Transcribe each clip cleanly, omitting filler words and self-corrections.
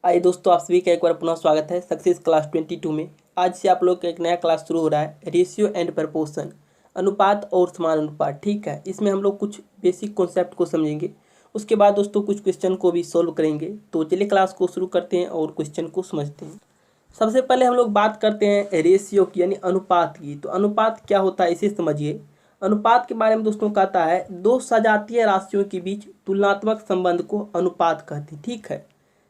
आइए दोस्तों, आप सभी का एक बार पुनः स्वागत है सक्सेस क्लास 22 में। आज से आप लोग का एक नया क्लास शुरू हो रहा है, रेशियो एंड प्रपोर्शन, अनुपात और समानुपात। ठीक है, इसमें हम लोग कुछ बेसिक कॉन्सेप्ट को समझेंगे। उसके बाद दोस्तों कुछ क्वेश्चन को भी सॉल्व करेंगे। तो चलिए क्लास को शुरू करते हैं और क्वेश्चन को समझते हैं। सबसे पहले हम लोग बात करते हैं रेशियो की, यानी अनुपात की। तो अनुपात क्या होता है इसे समझिए। अनुपात के बारे में दोस्तों कहता है, दो सजातीय राशियों के बीच तुलनात्मक संबंध को अनुपात कहते हैं। ठीक है,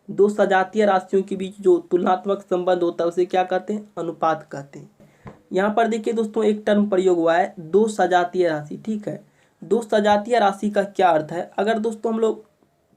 दो सजातीय राशियों के बीच जो तुलनात्मक संबंध होता है उसे क्या कहते हैं? अनुपात कहते हैं। यहाँ पर देखिए दोस्तों, एक टर्म प्रयोग हुआ है, दो सजातीय राशि। ठीक है, दो सजातीय राशि का क्या अर्थ है? अगर दोस्तों हम लोग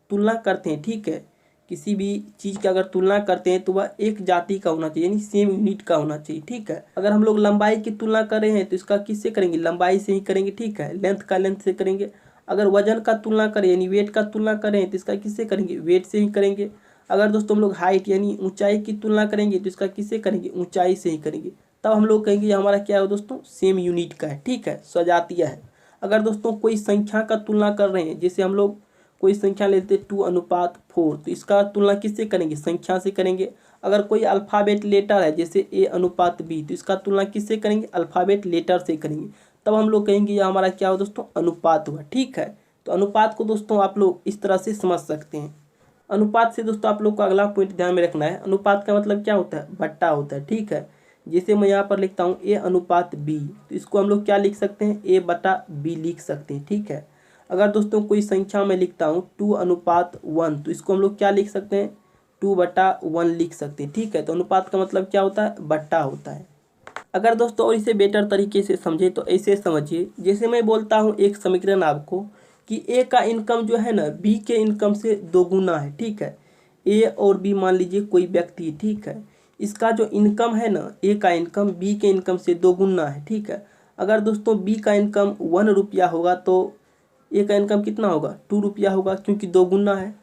तुलना करते हैं, ठीक है, किसी भी चीज़ की अगर तुलना करते हैं तो वह एक जाति का होना चाहिए, यानी सेम यूनिट का होना चाहिए। ठीक है, अगर हम लोग लंबाई की तुलना कर रहे हैं तो इसका किससे करेंगे? लंबाई से ही करेंगे। ठीक है, लेंथ का लेंथ से करेंगे। अगर वजन का तुलना करें यानी वेट का तुलना करें तो इसका किससे करेंगे? वेट से ही करेंगे। अगर दोस्तों हम लोग हाइट यानी ऊंचाई की तुलना करेंगे तो इसका किससे करेंगे? ऊंचाई से ही करेंगे। तब हम लोग कहेंगे ये हमारा क्या है दोस्तों? सेम यूनिट का है। ठीक है, सजातीय है। अगर दोस्तों कोई संख्या का तुलना कर रहे हैं, जैसे हम लोग कोई संख्या लेते 2:4, तो इसका तुलना किससे करेंगे? संख्या से करेंगे। अगर कोई अल्फ़ाबेट लेटर है जैसे A:B, तो इसका तुलना किससे करेंगे? अल्फ़ाबेट लेटर से करेंगे। तब हम लोग कहेंगे यह हमारा क्या हो दोस्तों? अनुपात हुआ। ठीक है, तो अनुपात को दोस्तों आप लोग इस तरह से समझ सकते हैं। अनुपात से दोस्तों आप लोग को अगला पॉइंट ध्यान में रखना है, अनुपात का मतलब क्या होता है? बट्टा होता है। ठीक है, जैसे मैं यहाँ पर लिखता हूँ A:B, तो इसको हम लोग क्या लिख सकते हैं? A/B लिख सकते हैं। ठीक है, अगर दोस्तों कोई संख्या में लिखता हूँ 2:1, तो इसको हम लोग क्या लिख सकते हैं? 2/1 लिख सकते हैं। ठीक है, तो अनुपात का मतलब क्या होता है? बट्टा होता है। अगर दोस्तों और इसे बेटर तरीके से समझे तो ऐसे समझिए, जैसे मैं बोलता हूँ एक समीकरण आपको कि ए का इनकम जो है ना बी के इनकम से दोगुना है। ठीक है, ए और बी मान लीजिए कोई व्यक्ति। ठीक है, इसका जो इनकम है ना, ए का इनकम बी के इनकम से दोगुना है। ठीक है, अगर दोस्तों बी का इनकम 1 रुपया होगा तो ए का इनकम कितना होगा? 2 रुपया होगा, क्योंकि दोगुना है।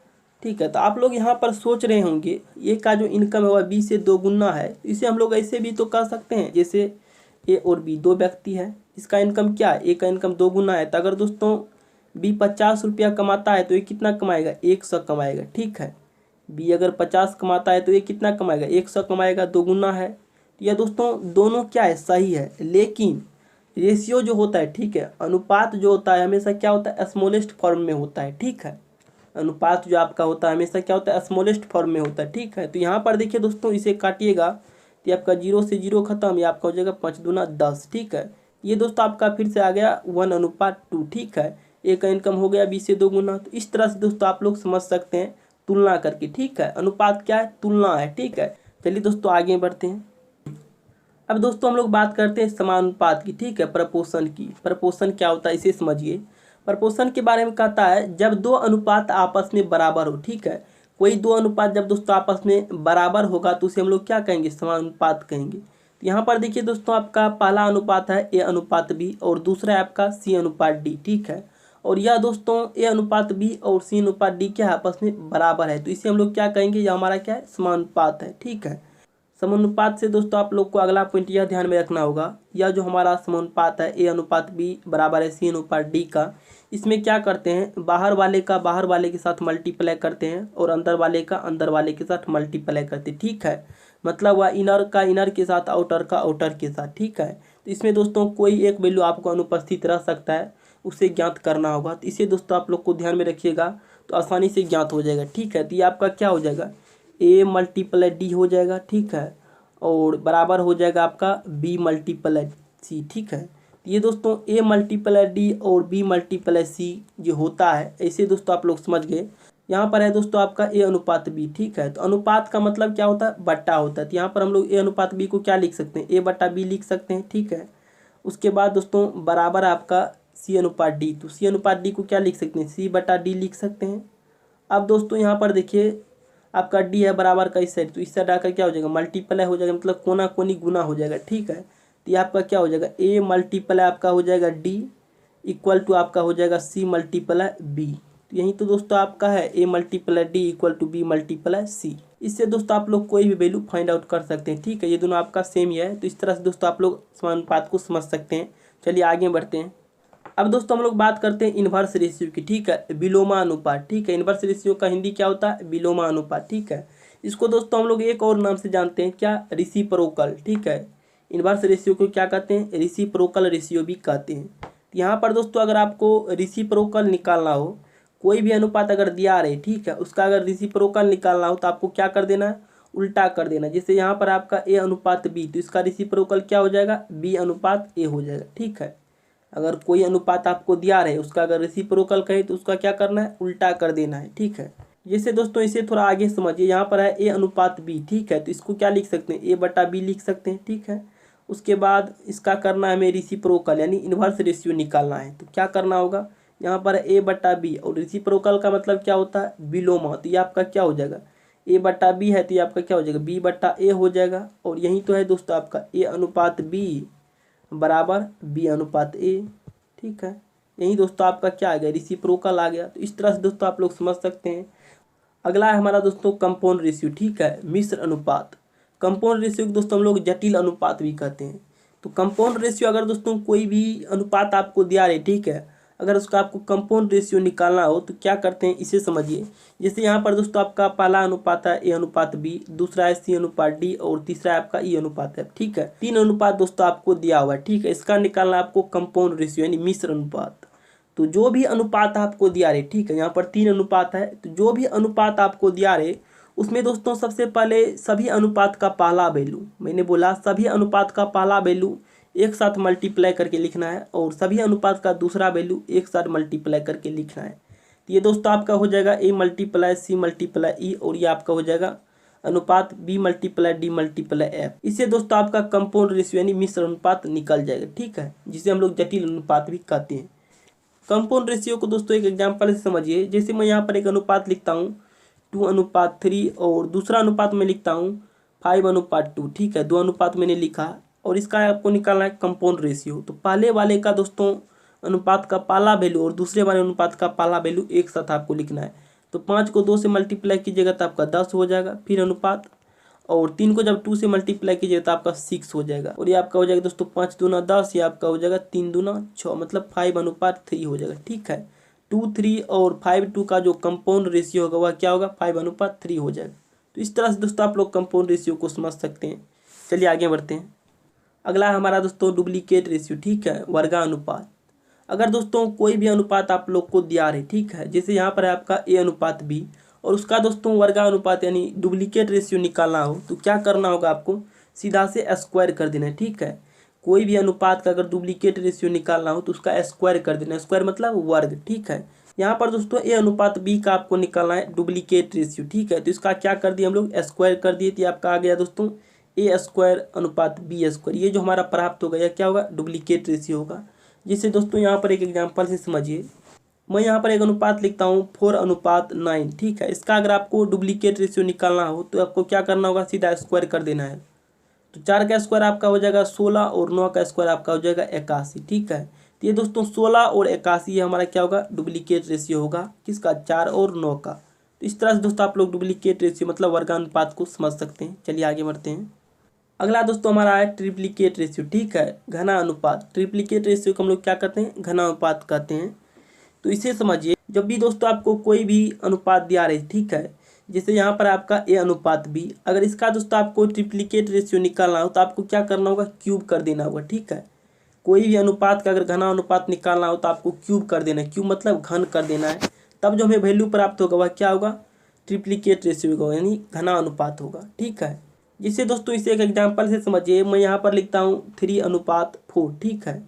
ठीक है, तो आप लोग यहाँ पर सोच रहे होंगे ए का जो इनकम है वह बी से दोगुना है, इसे हम लोग ऐसे भी तो कर सकते हैं, जैसे ए और बी दो व्यक्ति है, इसका इनकम क्या है? ए का इनकम दोगुना है, तो अगर दोस्तों बी 50 रुपया कमाता है तो ये कितना कमाएगा? 100 कमाएगा। ठीक है, बी अगर 50 कमाता है तो ये कितना कमाएगा? 100 कमाएगा, दोगुना है। तो यह दोस्तों दोनों क्या है? सही है। लेकिन रेशियो जो होता है, ठीक है, अनुपात जो होता है हमेशा क्या होता है? स्मॉलेस्ट फॉर्म में होता है। ठीक है, अनुपात जो आपका होता है हमेशा क्या होता है? स्मॉलेस्ट फॉर्म में होता है। ठीक है, तो यहाँ पर देखिए दोस्तों, इसे काटिएगा तो आपका 0 से 0 खत्म, ये आपका हो जाएगा 5 दूना 10। ठीक है, ये दोस्तों आपका फिर से आ गया 1:2। ठीक है, ए का इनकम हो गया 20 से 2 गुना। तो इस तरह से दोस्तों आप लोग समझ सकते हैं तुलना करके। ठीक है, अनुपात क्या है? तुलना है। ठीक है, चलिए दोस्तों आगे बढ़ते हैं। अब दोस्तों हम लोग बात करते हैं समानुपात की। ठीक है, प्रपोर्शन की। प्रपोर्शन क्या होता है इसे समझिए। प्रपोर्शन के बारे में कहता है, जब दो अनुपात आपस में बराबर हो। ठीक है, कोई दो अनुपात जब दोस्तों आपस में बराबर होगा तो उसे हम लोग क्या कहेंगे? समानुपात कहेंगे। तो यहाँ पर देखिए दोस्तों, आपका पहला अनुपात है A:B और दूसरा है आपका C:D। ठीक है, और यह दोस्तों A:B और C:D क्या है? आपस में बराबर है, तो इसे हम लोग क्या कहेंगे? यह हमारा क्या है? समानुपात है। ठीक है, समानुपात से दोस्तों आप लोग को अगला पॉइंट यह ध्यान में रखना होगा, यह जो हमारा समानुपात है A:B बराबर है C:D का, इसमें क्या करते हैं? बाहर वाले का बाहर वाले के साथ मल्टीप्लाई करते हैं और अंदर वाले का अंदर वाले के साथ मल्टीप्लाई करते हैं। ठीक है, मतलब वह इनर का इनर के साथ, आउटर का आउटर के साथ। ठीक है, तो इसमें दोस्तों कोई एक वैल्यू आपको अनुपस्थित रह सकता है, उसे ज्ञात करना होगा। तो इसे दोस्तों आप लोग को ध्यान में रखिएगा तो आसानी से ज्ञात हो जाएगा। ठीक है, तो ये आपका क्या हो जाएगा? A×D हो जाएगा। ठीक है, और बराबर हो जाएगा आपका B×C। ठीक है, तो ये दोस्तों A×D और B×C जो होता है, ऐसे दोस्तों आप लोग समझ गए। यहाँ पर है दोस्तों आपका A:B। ठीक है, तो अनुपात का मतलब क्या होता है? बट्टा होता है। तो यहाँ पर हम लोग A:B को क्या लिख सकते हैं? A/B लिख सकते हैं। ठीक है, उसके बाद दोस्तों बराबर आपका C:D, तो C:D को क्या लिख सकते हैं? C/D लिख सकते हैं। अब दोस्तों यहाँ पर देखिए, आपका डी है बराबर का इस साइड, तो इस साइड आकर क्या हो जाएगा? मल्टीप्लाई हो जाएगा, मतलब कोना कोनी गुना हो जाएगा। ठीक है, तो ये आपका क्या हो जाएगा? A आपका हो जाएगा D इक्वल टू आपका हो जाएगा C×B। तो यही तो दोस्तों आपका है A×D इक्वल टू B×C। इससे दोस्तों आप लोग कोई भी वैल्यू फाइंड आउट कर सकते हैं। ठीक है, ये दोनों आपका सेम ही है, तो इस तरह से दोस्तों आप लोग समानुपात को समझ सकते हैं। चलिए आगे बढ़ते हैं। अब दोस्तों हम लोग बात करते हैं इन्वर्स रेशियो की। ठीक है, विलोमानुपात। ठीक है, इन्वर्स रेशियो का हिंदी क्या होता है? विलोमानुपात। ठीक है, इसको दोस्तों हम लोग एक और नाम से जानते हैं, क्या, रेसिप्रोकल। ठीक है, इनवर्स रेशियो को क्या कहते हैं, रेसिप्रोकल रेशियो भी कहते हैं। यहाँ पर दोस्तों अगर आपको रेसिप्रोकल निकालना हो, कोई भी अनुपात अगर दिया रहे, ठीक है, उसका अगर रेसिप्रोकल निकालना हो तो आपको क्या कर देना है, उल्टा कर देना। जैसे यहाँ पर आपका ए अनुपात बी, तो इसका रेसिप्रोकल क्या हो जाएगा, बी अनुपात ए हो जाएगा। ठीक है, अगर कोई अनुपात आपको दिया रहे, उसका अगर रेसिप्रोकल कहे तो उसका क्या करना है, उल्टा कर देना है। ठीक है, जैसे दोस्तों इसे थोड़ा आगे समझिए, यहाँ पर है ए अनुपात बी। ठीक है, तो इसको क्या लिख सकते हैं, ए बटा बी लिख सकते हैं। ठीक है, उसके बाद इसका करना है हमें रेसिप्रोकल यानी इन्वर्स रेशियो निकालना है। तो क्या करना होगा, यहाँ पर ए बटा बी, और रेसिप्रोकल का मतलब क्या होता है, विलोम। तो ये आपका क्या हो जाएगा, ए बटा बी है तो ये आपका क्या हो जाएगा, बी बटा ए हो जाएगा। और यही तो है दोस्तों आपका ए अनुपात बी बराबर बी अनुपात ए। ठीक है, यही दोस्तों आपका क्या आ गया, रेसिप्रोकल आ गया। तो इस तरह से दोस्तों आप लोग समझ सकते हैं। अगला है हमारा दोस्तों कंपाउंड रेशियो। ठीक है, मिश्र अनुपात। कंपाउंड रेशियो को दोस्तों हम लोग जटिल अनुपात भी कहते हैं। तो कंपाउंड रेशियो अगर दोस्तों कोई भी अनुपात आपको दिया रहे, ठीक है, अगर उसका आपको कंपाउंड रेशियो निकालना हो तो क्या करते हैं, इसे समझिए। जैसे यहाँ पर दोस्तों आपका पहला अनुपात है ए अनुपात बी, दूसरा है सी अनुपात डी, और तीसरा है आपका ई अनुपात है। ठीक है, 3 अनुपात दोस्तों आपको दिया हुआ है। ठीक है, इसका निकालना आपको कंपाउंड रेशियो यानी मिश्र अनुपात। तो जो भी अनुपात आपको दिया रहे, ठीक है, यहाँ पर 3 अनुपात है, तो जो भी अनुपात आपको दिया रहे उसमें दोस्तों सबसे पहले सभी अनुपात का पहला वैल्यू, मैंने बोला सभी अनुपात का पहला वैल्यू एक साथ मल्टीप्लाई करके लिखना है, और सभी अनुपात का दूसरा वैल्यू एक साथ मल्टीप्लाई करके लिखना है। तो ये दोस्तों आपका हो जाएगा A multiply C multiply e, और ये आपका हो जाएगा अनुपात B multiply D multiply F. इससे दोस्तों आपका कंपाउंड रेशियो यानी मिश्र अनुपात निकल जाएगा। ठीक है, जिसे हम लोग जटिल अनुपात भी कहते हैं। कंपाउंड रेशियो को दोस्तों एक एग्जांपल से समझिए। जैसे मैं यहाँ पर एक अनुपात लिखता हूँ 2:3, और दूसरा अनुपात में लिखता हूँ 5:2। ठीक है, 2 अनुपात मैंने लिखा, और इसका आपको निकालना है कंपाउंड रेशियो। तो पहले वाले का दोस्तों अनुपात का पहला वैल्यू और दूसरे वाले अनुपात का पहला वैल्यू एक साथ आपको लिखना है। तो 5 को 2 से मल्टीप्लाई कीजिएगा तो आपका 10 हो जाएगा, फिर अनुपात, और 3 को जब 2 से मल्टीप्लाई कीजिएगा तो आपका 6 हो जाएगा, और ये आपका हो जाएगा दोस्तों 5 दूना 10, ये आपका हो जाएगा 3 दूना 6, मतलब 5:3 हो जाएगा। ठीक है, 2 3 और 5 2 का जो कंपाउंड रेशियो होगा वह क्या होगा, 5:3 हो जाएगा। तो इस तरह से दोस्तों आप लोग कंपाउंड रेशियो को समझ सकते हैं। चलिए आगे बढ़ते हैं। अगला हमारा दोस्तों डुप्लीकेट रेशियो। ठीक है, वर्गानुपात। अगर दोस्तों कोई भी अनुपात आप लोग को दिया रहे, ठीक है, जैसे यहाँ पर है आपका ए अनुपात बी, और उसका दोस्तों वर्गानुपात यानी डुप्लीकेट रेशियो निकालना हो तो क्या करना होगा, आपको सीधा से स्क्वायर कर देना है। ठीक है, कोई भी अनुपात का अगर डुप्लीकेट रेशियो निकालना हो तो उसका स्क्वायर कर देना है। स्क्वायर मतलब वर्ग। ठीक है, यहाँ पर दोस्तों ए अनुपात बी का आपको निकालना है डुप्लीकेट रेशियो। ठीक है, तो इसका क्या कर दिया हम लोग, स्क्वायर कर दिए, तो आपका आ गया दोस्तों ए स्क्वायर अनुपात बी स्क्वायर। ये जो हमारा प्राप्त होगा यह क्या होगा, डुप्लीकेट रेशियो होगा। जिससे दोस्तों यहाँ पर एक एग्जांपल से समझिए। मैं यहाँ पर एक अनुपात लिखता हूँ 4:9। ठीक है, इसका अगर आपको डुप्लीकेट रेशियो निकालना हो तो आपको क्या करना होगा, सीधा स्क्वायर कर देना है। तो 4 का स्क्वायर आपका हो जाएगा 16, और 9 का स्क्वायर आपका हो जाएगा 81। ठीक है, तो ये दोस्तों 16 और 81 ये हमारा क्या होगा, डुप्लीकेट रेशियो होगा, किसका, 4 और 9 का। तो इस तरह से दोस्तों आप लोग डुप्लीकेट रेशियो मतलब वर्गानुपात को समझ सकते हैं। चलिए आगे बढ़ते हैं। अगला दोस्तों हमारा है ट्रिप्लीकेट रेशियो। ठीक है, घना अनुपात। ट्रिप्लीकेट रेशियो को हम लोग क्या कहते हैं, घना अनुपात कहते हैं। तो इसे समझिए, जब भी दोस्तों आपको कोई भी अनुपात दिया रहे, ठीक है, जैसे यहाँ पर आपका ए अनुपात बी, अगर इसका दोस्तों आपको ट्रिप्लीकेट रेशियो निकालना हो तो आपको क्या करना होगा, क्यूब कर देना होगा। ठीक है, कोई भी अनुपात का अगर घना अनुपात निकालना हो तो आपको क्यूब कर देना है। क्यूब मतलब घन कर देना है, तब जो हमें वैल्यू प्राप्त होगा वह क्या होगा, ट्रिप्लीकेट रेशियो होगा, यानी घना अनुपात होगा। ठीक है, जिससे दोस्तों इसे एक एग्जांपल से समझिए। मैं यहाँ पर लिखता हूँ 3:4। ठीक है,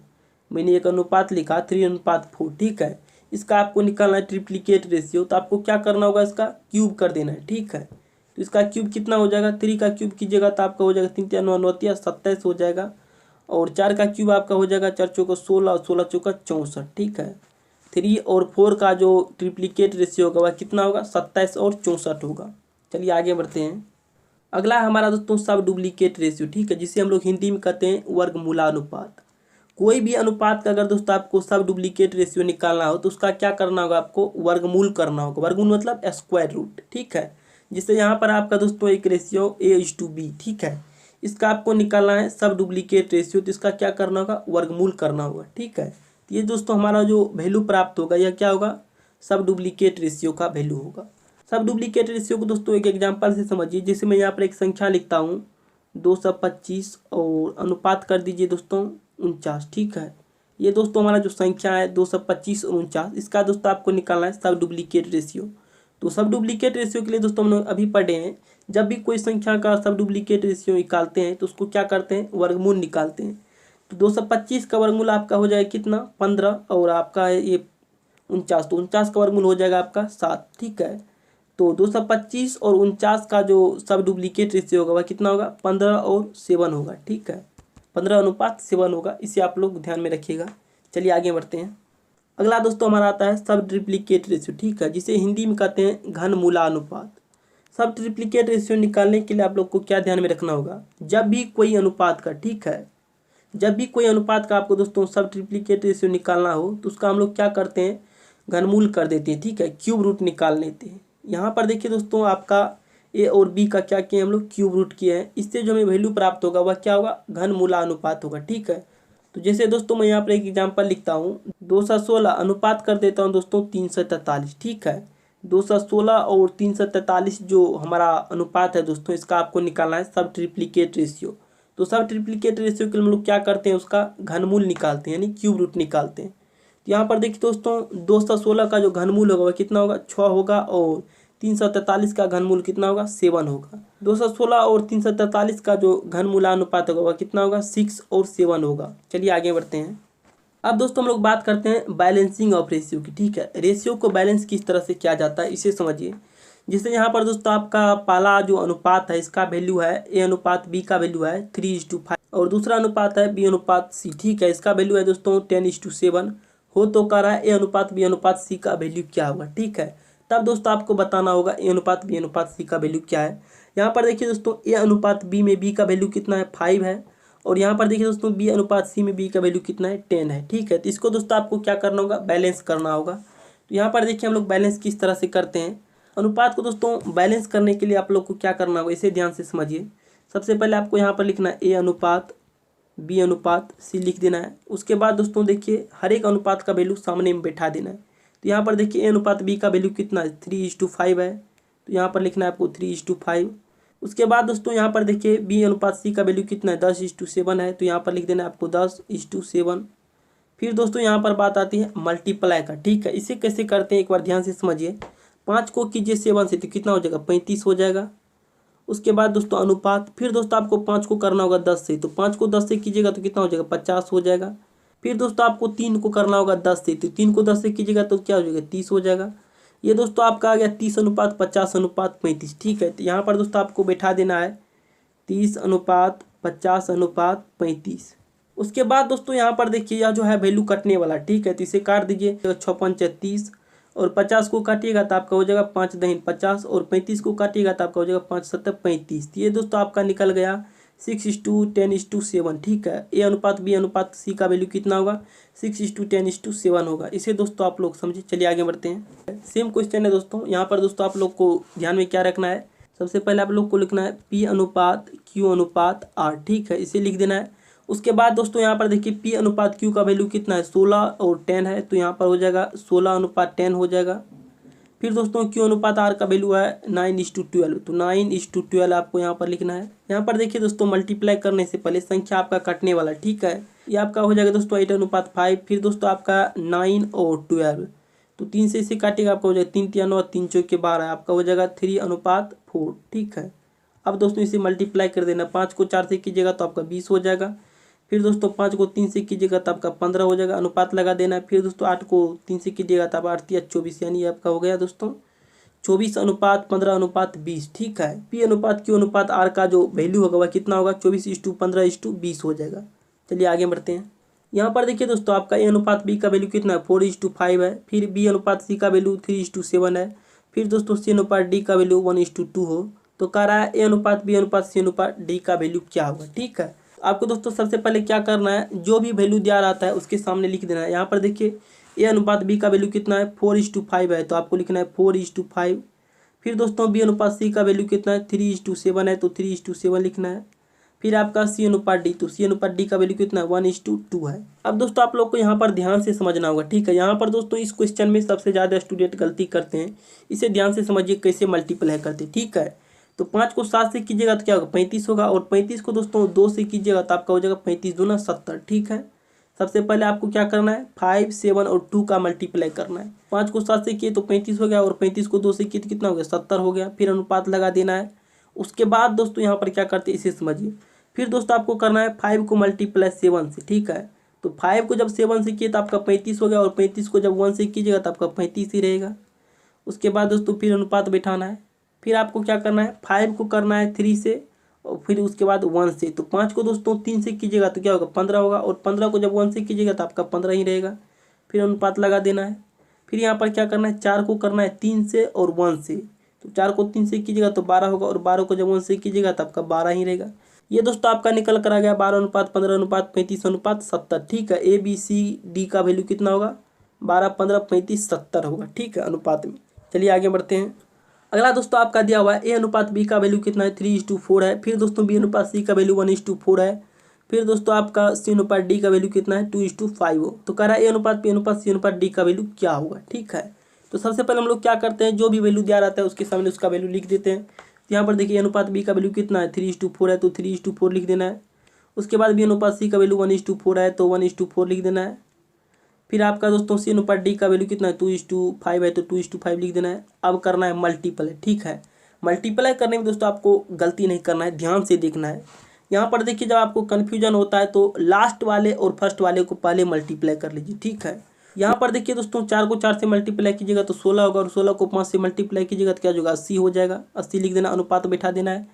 मैंने एक अनुपात लिखा 3:4। ठीक है, इसका आपको निकालना है ट्रिप्लीकेट रेशियो, तो आपको क्या करना होगा, इसका क्यूब कर देना है। ठीक है, तो इसका क्यूब कितना हो जाएगा, 3 का क्यूब कीजिएगा तो आपका हो जाएगा 3 3 9 9 27 हो जाएगा, और 4 का क्यूब आपका हो जाएगा 4 चौका 16 और 16 चौका 64। ठीक है, 3 और 4 का जो ट्रिप्लीकेट रेशियो होगा वह कितना होगा, 27 और 64 होगा। चलिए आगे बढ़ते हैं। अगला है हमारा दोस्तों सब डुप्लीकेट रेशियो। ठीक है, जिसे हम लोग हिंदी में कहते हैं वर्गमूलानुपात। कोई भी अनुपात का अगर दोस्तों आपको सब डुप्लीकेट रेशियो निकालना हो तो उसका क्या करना होगा, आपको वर्गमूल करना होगा। वर्गमूल मतलब स्क्वायर रूट। ठीक है, जिससे यहाँ पर आपका दोस्तों एक रेशियो A:B। ठीक है, इसका आपको निकालना है सब डुप्लीकेट रेशियो, तो इसका क्या करना होगा, वर्गमूल करना होगा। ठीक है, ये दोस्तों हमारा जो वैल्यू प्राप्त होगा यह क्या होगा, सब डुप्लीकेट रेशियो का वैल्यू होगा। सब डुप्लीकेट रेशियो को दोस्तों एक एग्जांपल से समझिए। जैसे मैं यहाँ पर एक संख्या लिखता हूँ 225 और अनुपात कर दीजिए दोस्तों 49, ठीक है। ये दोस्तों हमारा जो संख्या है 225 और 49, इसका दोस्तों आपको निकालना है सब डुप्लीकेट रेशियो। तो सब डुप्लीकेट रेशियो के लिए दोस्तों हम लोग अभी पढ़े हैं, जब भी कोई संख्या का सब डुप्लीकेट रेशियो निकालते हैं तो उसको क्या करते हैं, वर्गमूल निकालते हैं। तो 225 का वर्गमूल आपका हो जाएगा कितना, 15, और आपका है ये 49, तो 49 का वर्गमूल हो जाएगा आपका 7, ठीक है। तो 225 और 49 का जो सब डुप्लीकेट रेशियो होगा वह कितना होगा, 15 और 7 होगा, ठीक है। 15:7 होगा, इसे आप लोग ध्यान में रखिएगा। चलिए आगे बढ़ते हैं। अगला दोस्तों हमारा आता है सब ट्रिप्लीकेट रेशियो, ठीक है, जिसे हिंदी में कहते हैं घनमूलानुपात। सब ट्रिप्लीकेट रेशियो निकालने के लिए आप लोग को क्या ध्यान में रखना होगा, जब भी कोई अनुपात का, ठीक है, जब भी कोई अनुपात का आपको दोस्तों सब ट्रिप्लीकेट रेशियो निकालना हो तो उसका हम लोग क्या करते हैं, घनमूल कर देते हैं, ठीक है, क्यूब रूट निकाल लेते हैं। यहाँ पर देखिए दोस्तों आपका ए और बी का क्या किए हम लोग, क्यूब रूट किए हैं। इससे जो हमें वैल्यू प्राप्त होगा वह क्या होगा, घनमूलानुपात होगा, ठीक है। तो जैसे दोस्तों मैं यहाँ पर एक एग्जांपल लिखता हूँ 216 अनुपात कर देता हूँ दोस्तों 343, ठीक है। 216 और 343 जो हमारा अनुपात है दोस्तों, इसका आपको निकालना है सब ट्रिप्लीकेट रेशियो। तो सब ट्रिप्लीकेट रेशियो के लिए हम लोग क्या करते हैं, उसका घनमूल निकालते हैं, यानी क्यूब रूट निकालते हैं। तो यहाँ पर देखिए दोस्तों 216 का जो घनमूल होगा वह कितना होगा, 6 होगा, और 343 का घनमूल कितना होगा, 7 होगा। 216 और 343 का जो घनमूलानुपात होगा वह कितना होगा, 6 और 7 होगा। चलिए आगे बढ़ते हैं। अब दोस्तों हम लोग बात करते हैं बैलेंसिंग ऑफ रेशियो की, ठीक है। रेशियो को बैलेंस किस तरह से किया जाता है इसे समझिए। जिससे यहाँ पर दोस्तों आपका पहला जो अनुपात है इसका वैल्यू है ए अनुपात बी का वैल्यू है 3:5, और दूसरा अनुपात है बी अनुपात सी, ठीक है, इसका वैल्यू है दोस्तों 10:7। हो तो कह रहा है ए अनुपात बी अनुपात सी का वैल्यू क्या होगा, ठीक है। तब दोस्तों आपको बताना होगा ए अनुपात बी अनुपात सी का वैल्यू क्या है। यहाँ पर देखिए दोस्तों ए अनुपात बी में बी का वैल्यू कितना है, 5 है, और यहाँ पर देखिए दोस्तों बी अनुपात सी में बी का वैल्यू कितना है, 10 है, ठीक है। तो इसको दोस्तों आपको क्या करना होगा, बैलेंस करना होगा। तो यहाँ पर देखिए हम लोग बैलेंस किस तरह से करते हैं। अनुपात को दोस्तों बैलेंस करने के लिए आप लोग को क्या करना होगा, इसे ध्यान से समझिए। सबसे पहले आपको यहाँ पर लिखना है ए अनुपात बी अनुपात सी लिख देना है। उसके बाद दोस्तों देखिए हर एक अनुपात का वैल्यू सामने में बैठा देना है। तो यहाँ पर देखिए ए अनुपात बी का वैल्यू कितना है, 3:5 है, तो यहाँ पर लिखना है आपको 3:5। उसके बाद दोस्तों यहाँ पर देखिए बी अनुपात सी का वैल्यू कितना है, 10:7 है, तो यहाँ पर लिख देना है आपको 10:7। फिर दोस्तों यहाँ पर बात आती है मल्टीप्लाई का, ठीक है। इसे कैसे करते हैं एक बार ध्यान से समझिए। 5 को कीजिए 7 से तो कितना हो जाएगा, 35 हो जाएगा। उसके बाद दोस्तों अनुपात, फिर दोस्तों आपको 5 को करना होगा 10 से, तो 5 को 10 से कीजिएगा तो कितना हो जाएगा, 50 हो जाएगा। फिर दोस्तों आपको 3 को करना होगा 10 से, तो 3 को 10 से कीजिएगा तो क्या हो जाएगा, 30 हो जाएगा। ये दोस्तों आपका आ गया 30:50:35, ठीक है। तो यहाँ पर दोस्तों आपको बैठा देना है 30:50:35। उसके बाद दोस्तों यहाँ पर देखिए यह जो है वैल्यू कटने वाला, ठीक है, तो इसे काट दीजिए। 6×5=30, और 50 को काटिएगा तो आपका हो जाएगा 5×10=50, और 35 को काटिएगा तो आपका हो जाएगा 5×7=35। तो ये दोस्तों आपका निकल गया 6:10:7, ठीक है। ए अनुपात बी अनुपात सी का वैल्यू कितना होगा, 6:10:7 होगा। इसे दोस्तों आप लोग समझिए। चलिए आगे बढ़ते हैं। सेम क्वेश्चन है दोस्तों। यहाँ पर दोस्तों आप लोग को ध्यान में क्या रखना है, सबसे पहले आप लोग को लिखना है पी अनुपात क्यू अनुपात आर, ठीक है, इसे लिख देना है। उसके बाद दोस्तों यहाँ पर देखिए पी अनुपात क्यू का वैल्यू कितना है, 16 और 10 है, तो यहाँ पर हो जाएगा 16:10 हो जाएगा। फिर दोस्तों क्यू अनुपात आर का वैल्यू है 9:12, तो 9:12 आपको यहाँ पर लिखना है। यहाँ पर देखिए दोस्तों मल्टीप्लाई करने से पहले संख्या आपका कटने वाला, ठीक है, ये आपका हो जाएगा दोस्तों 8:5। फिर दोस्तों आपका 9 और 12, तो 3 से इसे काटेगा आपका हो जाएगा 3×3=9, 3×4=12, आपका हो जाएगा 3:4, ठीक है। अब दोस्तों इसे मल्टीप्लाई कर देना। 5 को 4 से कीजिएगा तो आपका 20 हो जाएगा। फिर दोस्तों 5 को 3 से कीजिएगा तो आपका 15 हो जाएगा, अनुपात लगा देना है। फिर दोस्तों 8 को 3 से कीजिएगा तो आप 8×3=24, यानी आपका हो गया दोस्तों 24:15:20, ठीक है। पी अनुपात क्यू अनुपात आर का जो वैल्यू होगा वह कितना होगा, 24:15:20 हो जाएगा। चलिए आगे बढ़ते हैं। यहाँ पर देखिए दोस्तों आपका ए अनुपात बी का वैल्यू कितना है, 4:5 है। फिर बी अनुपात सी का वैल्यू 3:7 है। फिर दोस्तों सी अनुपात डी का वैल्यू 1:2 हो, तो कह रहा है ए अनुपात बी अनुपात सी अनुपात डी का वैल्यू क्या होगा, ठीक है। आपको दोस्तों सबसे पहले क्या करना है, जो भी वैल्यू दिया रहता है उसके सामने लिख देना है। यहाँ पर देखिए ए अनुपात बी का वैल्यू कितना है, 4:5 है, तो आपको लिखना है 4:5। फिर दोस्तों बी अनुपात सी का वैल्यू कितना है, 3:7 है, तो 3:7 लिखना है। फिर आपका सी अनुपात डी, तो सी अनुपात डी का वैल्यू कितना है 1:2 है। अब दोस्तों आप लोग को यहाँ पर ध्यान से समझना होगा, ठीक है। यहाँ पर दोस्तों इस क्वेश्चन में सबसे ज़्यादा स्टूडेंट गलती करते हैं, इसे ध्यान से समझिए कैसे मल्टीप्लाई करते हैं, ठीक है। तो 5 को 7 से कीजिएगा तो क्या होगा 35 होगा, और 35 को दोस्तों 2 से कीजिएगा तो आपका हो जाएगा 35 दूना 70, ठीक है। सबसे पहले आपको क्या करना है 5, 7 और 2 का मल्टीप्लाई करना है। 5 को 7 से किए तो 35 हो गया, और 35 को 2 से किए तो कितना हो गया 70 हो गया। फिर अनुपात लगा देना है। उसके बाद दोस्तों यहाँ पर क्या करते हैं इसे समझिए। फिर दोस्तों आपको करना है 5 को मल्टीप्लाई 7 से, ठीक है। तो 5 को जब 7 से किए तो आपका 35 हो गया, और 35 को जब 1 से कीजिएगा तो आपका 35 ही रहेगा। उसके बाद दोस्तों फिर अनुपात बैठाना है। फिर आपको क्या करना है 5 को करना है 3 से, और फिर उसके बाद 1 से। तो 5 को दोस्तों 3 से कीजिएगा तो क्या होगा 15 होगा, और 15 को जब 1 से कीजिएगा तो आपका 15 ही रहेगा। फिर अनुपात लगा देना है। फिर यहाँ पर क्या करना है 4 को करना है 3 से और 1 से। तो 4 को 3 से कीजिएगा तो 12 होगा, और 12 को जब 1 से कीजिएगा तो आपका 12 ही रहेगा। ये दोस्तों आपका निकल कर आ गया 12:15:35:70, ठीक है। ABCD का वैल्यू कितना होगा 12, 15, 35, 70 होगा, ठीक है, अनुपात में। चलिए आगे बढ़ते हैं। अगला दोस्तों आपका दिया हुआ है A अनुपात B का वैल्यू कितना है 3:4 है। फिर दोस्तों B अनुपात C का वैल्यू 1:4 है। फिर दोस्तों आपका C अनुपात D का वैल्यू कितना है 2:5 हो। तो कह रहा है A अनुपात B अनुपात C अनुपात D का वैल्यू क्या होगा, ठीक है। तो सबसे पहले हम लोग क्या करते हैं, जो भी वैल्यू दिया रहता है उसके सामने उसका वैल्यू लिख देते हैं। तो यहाँ पर देखिए अनुपात B का वैल्यू कितना है 3:4 है, तो 3:4 लिख देना है। उसके बाद B अनुपात C का वैल्यू 1:4 है, तो 1:4 लिख देना है। फिर आपका दोस्तों C अनुपात D का वैल्यू कितना है 2:5 है, तो 2:5 लिख देना है। अब करना है मल्टीप्लाई, ठीक है। मल्टीप्लाई करने में दोस्तों आपको गलती नहीं करना है, ध्यान से देखना है। यहाँ पर देखिए जब आपको कन्फ्यूजन होता है तो लास्ट वाले और फर्स्ट वाले को पहले मल्टीप्लाई कर लीजिए, ठीक है। यहाँ पर देखिए दोस्तों 4 को 4 से मल्टीप्लाई कीजिएगा तो 16 होगा, और 16 को 5 से मल्टीप्लाई कीजिएगा तो क्या होगा 80 हो जाएगा। 80 लिख देना, अनुपात बैठा देना है।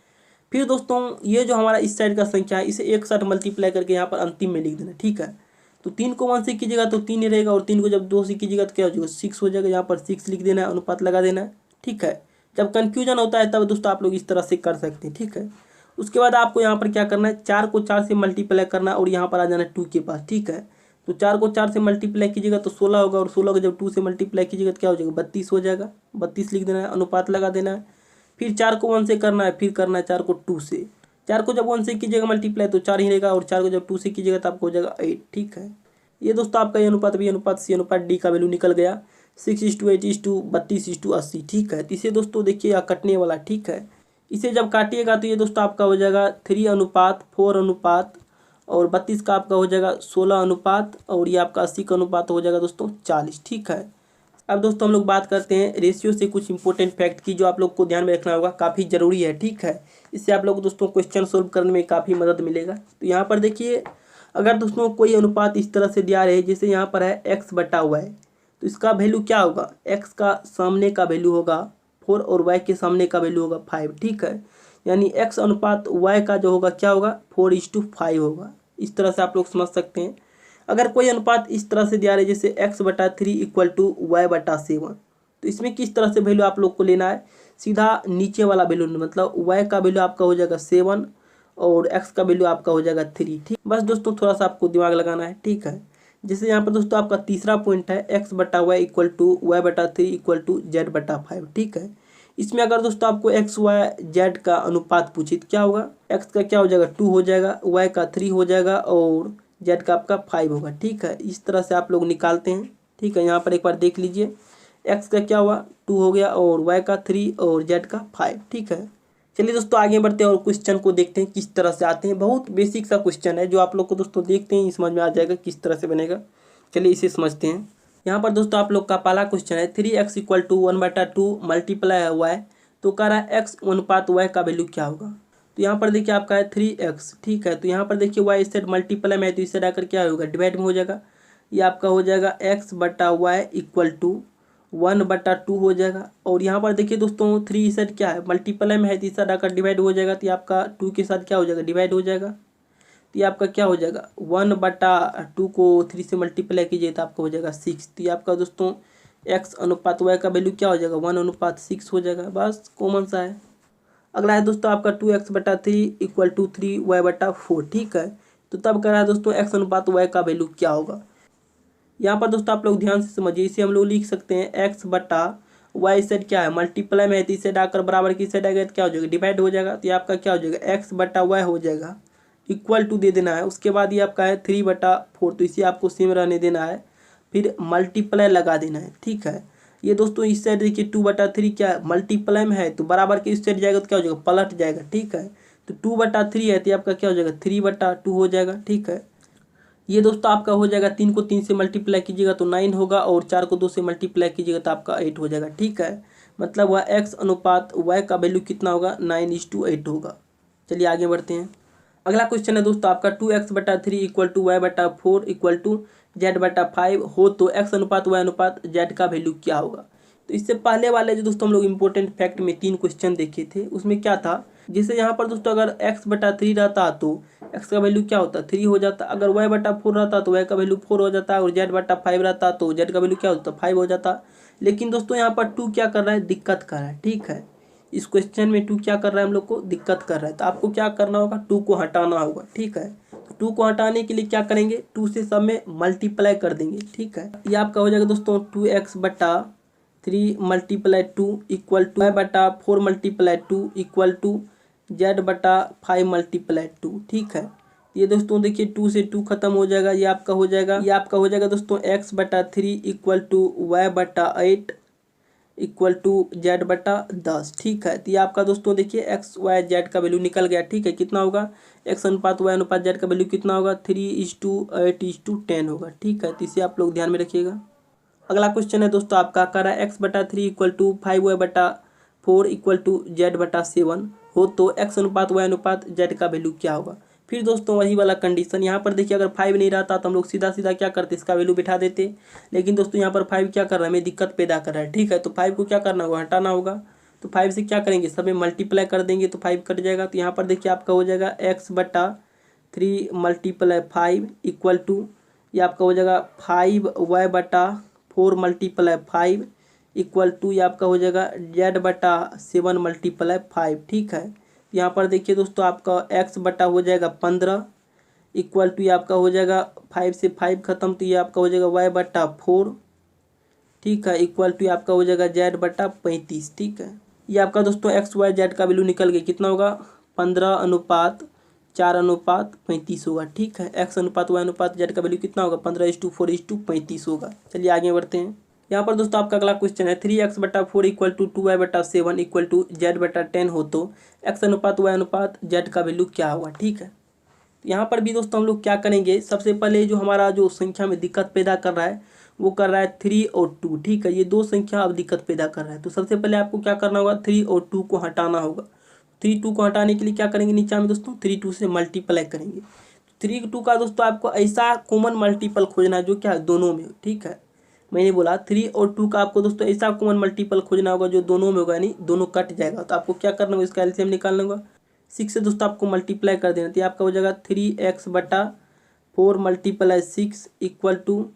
फिर दोस्तों ये जो हमारा इस साइड का संख्या है इसे एक साथ मल्टीप्लाई करके यहाँ पर अंतिम में लिख देना, ठीक है। तो 3 को 1 से कीजिएगा तो 3 ही रहेगा, और 3 को जब 2 से कीजिएगा तो क्या हो जाएगा 6 हो जाएगा। यहाँ पर 6 लिख देना है, अनुपात लगा देना है, ठीक है। जब कन्फ्यूजन होता है तब दोस्तों आप लोग इस तरह से कर सकते हैं, ठीक है। उसके बाद आपको यहाँ पर क्या करना है 4 को 4 से मल्टीप्लाई करना है, और यहाँ पर आ जाना है 2 के पास, ठीक है। तो 4 को 4 से मल्टीप्लाई कीजिएगा तो 16 होगा, और 16 को जब 2 से मल्टीप्लाई कीजिएगा तो क्या हो जाएगा 32 हो जाएगा। 32 लिख देना है, अनुपात लगा देना है। फिर 4 को 1 से करना है, फिर करना है 4 को 2 से। 4 को जब 1 से कीजिएगा मल्टीप्लाई तो 4 ही रहेगा, और 4 को जब 2 से कीजिएगा तो आपको हो जाएगा 8, ठीक है। ये दोस्तों आपका A अनुपात B अनुपात C अनुपात D का वैल्यू निकल गया 6:8:32:80, ठीक है। तो इसे दोस्तों देखिए या कटने वाला, ठीक है। इसे जब काटिएगा तो ये दोस्तों आपका हो जाएगा 3:4 अनुपात, और 32 का आपका हो जाएगा 16 अनुपात, और ये आपका 80 का अनुपात हो जाएगा दोस्तों 40, ठीक है। अब दोस्तों हम लोग बात करते हैं रेशियो से कुछ इंपॉर्टेंट फैक्ट की, जो आप लोग को ध्यान में रखना होगा, काफ़ी ज़रूरी है, ठीक है। इससे आप लोग को दोस्तों क्वेश्चन सोल्व करने में काफ़ी मदद मिलेगा। तो यहाँ पर देखिए अगर दोस्तों कोई अनुपात इस तरह से दिया रहे, जैसे यहाँ पर है x/y, तो इसका वैल्यू क्या होगा x का सामने का वैल्यू होगा 4, और y के सामने का वैल्यू होगा 5, ठीक है। यानी x अनुपात y का जो होगा क्या होगा 4:5 होगा। इस तरह से आप लोग समझ सकते हैं। अगर कोई अनुपात इस तरह से दिया रहे जैसे x/3 = y/7, तो इसमें किस तरह से वैल्यू आप लोग को लेना है, सीधा नीचे वाला वैल्यू, मतलब y का वैल्यू आपका हो जाएगा 7 और x का वैल्यू आपका हो जाएगा 3, ठीक। बस दोस्तों थोड़ा सा आपको दिमाग लगाना है, ठीक है। जैसे यहाँ पर दोस्तों आपका तीसरा पॉइंट है x/y = y/3 = z/5, ठीक है। इसमें अगर दोस्तों आपको x, y, z का अनुपात पूछे तो क्या होगा, x का क्या हो जाएगा 2 हो जाएगा, y का 3 हो जाएगा, और z का आपका 5 होगा, ठीक है। इस तरह से आप लोग निकालते हैं, ठीक है। यहाँ पर एक बार देख लीजिए x का क्या हुआ 2 हो गया, और y का 3 और z का 5, ठीक है। चलिए दोस्तों आगे बढ़ते हैं और क्वेश्चन को देखते हैं किस तरह से आते हैं। बहुत बेसिक सा क्वेश्चन है, जो आप लोग को दोस्तों देखते ही समझ में आ जाएगा किस तरह से बनेगा। चलिए इसे समझते हैं। यहाँ पर दोस्तों आप लोग का पहला क्वेश्चन है 3x = 1/2 मल्टीप्लाई है y, तो कह रहा है x अनुपात y का वैल्यू क्या होगा। तो यहाँ पर देखिए आपका है 3x, ठीक है। तो यहाँ पर देखिए y इस साइड मल्टीप्लाई में है, तो इस साइड आकर क्या होगा डिवाइड में हो जाएगा। ये आपका हो जाएगा x/y = 1/2 हो जाएगा। और यहाँ पर देखिए दोस्तों 3 इस साइड क्या है मल्टीप्लाई में है, तो इस साइड आकर डिवाइड हो जाएगा, तो ये आपका 2 के साथ क्या हो जाएगा डिवाइड हो जाएगा। तो ये आपका क्या हो जाएगा 1/2 को 3 से मल्टीप्लाई कीजिए तो आपका हो जाएगा 6। तो ये आपका दोस्तों x अनुपात y का वैल्यू क्या हो जाएगा 1/6 हो जाएगा, बस कॉमन सा है। अगला है दोस्तों आपका 2x/3 = 3y/4, ठीक है। तो तब कह रहा है दोस्तों x अनुपात y का वैल्यू क्या होगा। यहाँ पर दोस्तों आप लोग ध्यान से समझिए, इसे हम लोग लिख सकते हैं x/y सेट क्या है मल्टीप्लाई में है, तो इस साइड आकर बराबर की साइड आएगा तो क्या हो जाएगा डिवाइड हो जाएगा। तो ये आपका क्या हो जाएगा x/y हो जाएगा। इक्वल टू दे देना है। उसके बाद ये आपका है 3/4, तो इसे आपको सेम रहने देना है, फिर मल्टीप्लाई लगा देना है। ठीक है, ये दोस्तों इस साइड देखिए 2/3 क्या है, मल्टीप्लाई में है तो बराबर के इस साइड जाएगा तो क्या हो जाएगा, पलट जाएगा। ठीक है, तो 2/3 है तो आपका क्या हो जाएगा 3/2 हो जाएगा। ठीक है, ये दोस्तों आपका हो जाएगा, 3 को 3 से मल्टीप्लाई कीजिएगा तो 9 होगा, और 4 को 2 से मल्टीप्लाई कीजिएगा तो आपका 8 हो जाएगा। ठीक है, मतलब वह x अनुपात y का वैल्यू कितना होगा, 9:8 होगा। चलिए आगे बढ़ते हैं। अगला क्वेश्चन है दोस्तों आपका 2x/3 equal to y/4 equal to z/5 हो तो x अनुपात y अनुपात z का वैल्यू क्या होगा। तो इससे पहले वाले जो दोस्तों हम लोग इंपॉर्टेंट फैक्ट में 3 क्वेश्चन देखे थे, उसमें क्या था, जैसे यहाँ पर दोस्तों अगर x/3 रहता तो x का वैल्यू क्या होता, 3 हो जाता। अगर y/4 रहता तो y का वैल्यू 4 हो जाता, और z/5 रहता तो z का वैल्यू क्या होता, 5 हो जाता। लेकिन दोस्तों यहाँ पर 2 क्या कर रहा है, दिक्कत कर रहा है। ठीक है, इस क्वेश्चन में 2 क्या कर रहा है, हम लोग को दिक्कत कर रहा है, तो आपको क्या करना होगा, 2 को हटाना होगा। ठीक है, तो 2 को हटाने के लिए क्या करेंगे, 2 से सब में मल्टीप्लाई कर देंगे। ठीक है, ये आपका हो जाएगा दोस्तों 2x/3 multiply 2 equal to y/4 multiply 2 equal to z/5 multiply 2। ठीक है, ये दोस्तों देखिए 2 से 2 खत्म हो जाएगा, ये आपका हो जाएगा दोस्तों x/3 equal to y/8 equal to z/10। ठीक है, तो ये आपका दोस्तों देखिए x y z का वैल्यू निकल गया। ठीक है, कितना होगा, x अनुपात y अनुपात z का वैल्यू कितना होगा, 3:8:10 होगा। ठीक है, तो इसे आप लोग ध्यान में रखिएगा। अगला क्वेश्चन है दोस्तों आपका कह रहा है x/3 equal to 5y/4 equal to z/7 हो तो x अनुपात y अनुपात z का वैल्यू क्या होगा। फिर दोस्तों वही वाला कंडीशन, यहाँ पर देखिए अगर 5 नहीं रहता तो हम लोग सीधा सीधा क्या करते, इसका वैल्यू बिठा देते। लेकिन दोस्तों यहाँ पर 5 क्या कर रहा है, हमें दिक्कत पैदा कर रहा है। ठीक है, तो 5 को क्या करना होगा, हटाना होगा। तो 5 से क्या करेंगे, सब में मल्टीप्लाई कर देंगे तो 5 कट जाएगा। तो यहाँ पर देखिए आपका हो जाएगा x/3 मल्टीप्लाई 5 इक्वल टू, ये आपका हो जाएगा 5y/4 मल्टीप्लाई 5 इक्वल टू, ये आपका हो जाएगा z/7 मल्टीप्लाई 5। ठीक है, यहाँ पर देखिए दोस्तों आपका x/ हो जाएगा 15 इक्वल टू, ये आपका हो जाएगा 5 से 5 खत्म, तो ये आपका हो जाएगा y/4। ठीक है, इक्वल टू आपका हो जाएगा z/35। ठीक है, ये आपका दोस्तों x y z का वैल्यू निकल गया, कितना होगा 15:4:35 होगा। ठीक है, x अनुपात y अनुपात z का वैल्यू कितना होगा, 15:4:35 होगा। चलिए आगे बढ़ते हैं। यहाँ पर दोस्तों आपका अगला क्वेश्चन है 3x/4 equal to 2y/7 equal to z/10 हो तो x अनुपात y अनुपात z का वैल्यू क्या होगा। ठीक है, यहाँ पर भी दोस्तों हम लोग क्या करेंगे, सबसे पहले जो हमारा जो संख्या में दिक्कत पैदा कर रहा है वो कर रहा है 3 और 2। ठीक है, ये दो संख्या अब दिक्कत पैदा कर रहा है, तो सबसे पहले आपको क्या करना होगा, 3 और 2 को हटाना होगा। 3 2 को हटाने के लिए क्या करेंगे, नीचे में दोस्तों 3 2 से मल्टीप्लाई करेंगे। 3 2 का दोस्तों आपको ऐसा कॉमन मल्टीपल खोजना है जो क्या है, दोनों में। ठीक है, मैंने बोला 3 और 2 का आपको दोस्तों ऐसा कॉमन मल्टीपल खोजना होगा जो दोनों में होगा, यानी दोनों कट जाएगा। तो आपको क्या करना होगा, इसका एलसीएम निकालना होगा। 6 से दोस्तों आपको मल्टीप्लाई कर देना, तो आपका हो जाएगा 3x/4 multiply 6 equal to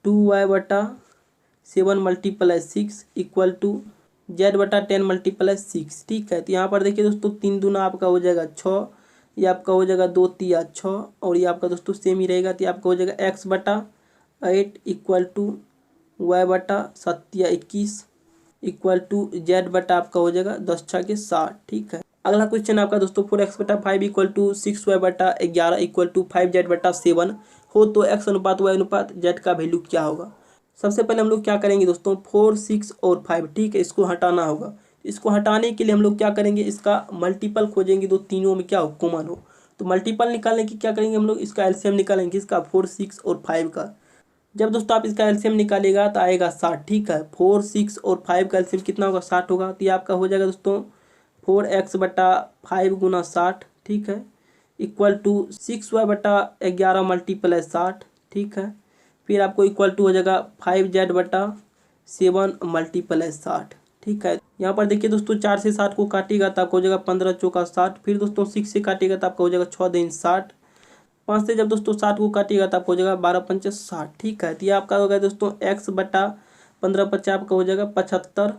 2y/7 multiply 6 equal to z/10 multiply 6। ठीक है, तो यहाँ पर देखिए दोस्तों 3 दूना आपका हो जाएगा 6, ये आपका हो जाएगा 2 3 6, और ये आपका दोस्तों सेम ही रहेगा। तो आपका हो जाएगा x/8 equal to y/7 21 equal to z/ आपका हो जाएगा 10 6 के 60। ठीक है, अगला क्वेश्चन आपका दोस्तों 4x/5 equal to 6y/11 equal to 5z/7 हो तो x अनुपात y अनुपात z का वैल्यू क्या होगा। सबसे पहले हम लोग क्या करेंगे दोस्तों, 4 6 और 5। ठीक है, इसको हटाना होगा। इसको हटाने के लिए हम लोग क्या करेंगे, इसका मल्टीपल खोजेंगे, दो तीनों में क्या हो, कॉमन हो। तो मल्टीपल निकालने की क्या करेंगे हम लोग, इसका एलसीएम निकालेंगे, इसका 4 6 और 5 का। जब दोस्तों आप इसका एलसीएम निकालेगा तो आएगा 60। ठीक है, 4 6 और 5 का एलसीएम कितना होगा, 60 होगा। तो ये आपका हो जाएगा दोस्तों 4x/5 गुना 60। ठीक है, इक्वल टू 6y/11 मल्टीप्लाई 60। ठीक है, फिर आपको इक्वल टू हो जाएगा 5z/7 मल्टीप्लाई 60। ठीक है, यहाँ पर देखिए दोस्तों 4 से 60 को काटेगा तो आपको हो जाएगा 15 चौका 60। फिर दोस्तों 6 से काटेगा तो आपका हो जाएगा 6 दिन 60। 5 से जब दोस्तों 60 को काटिएगा तो आपको हो जाएगा 12 5 60। ठीक है, तो ये आपका हो गया दोस्तों x/15 5 आपका हो जाएगा 75।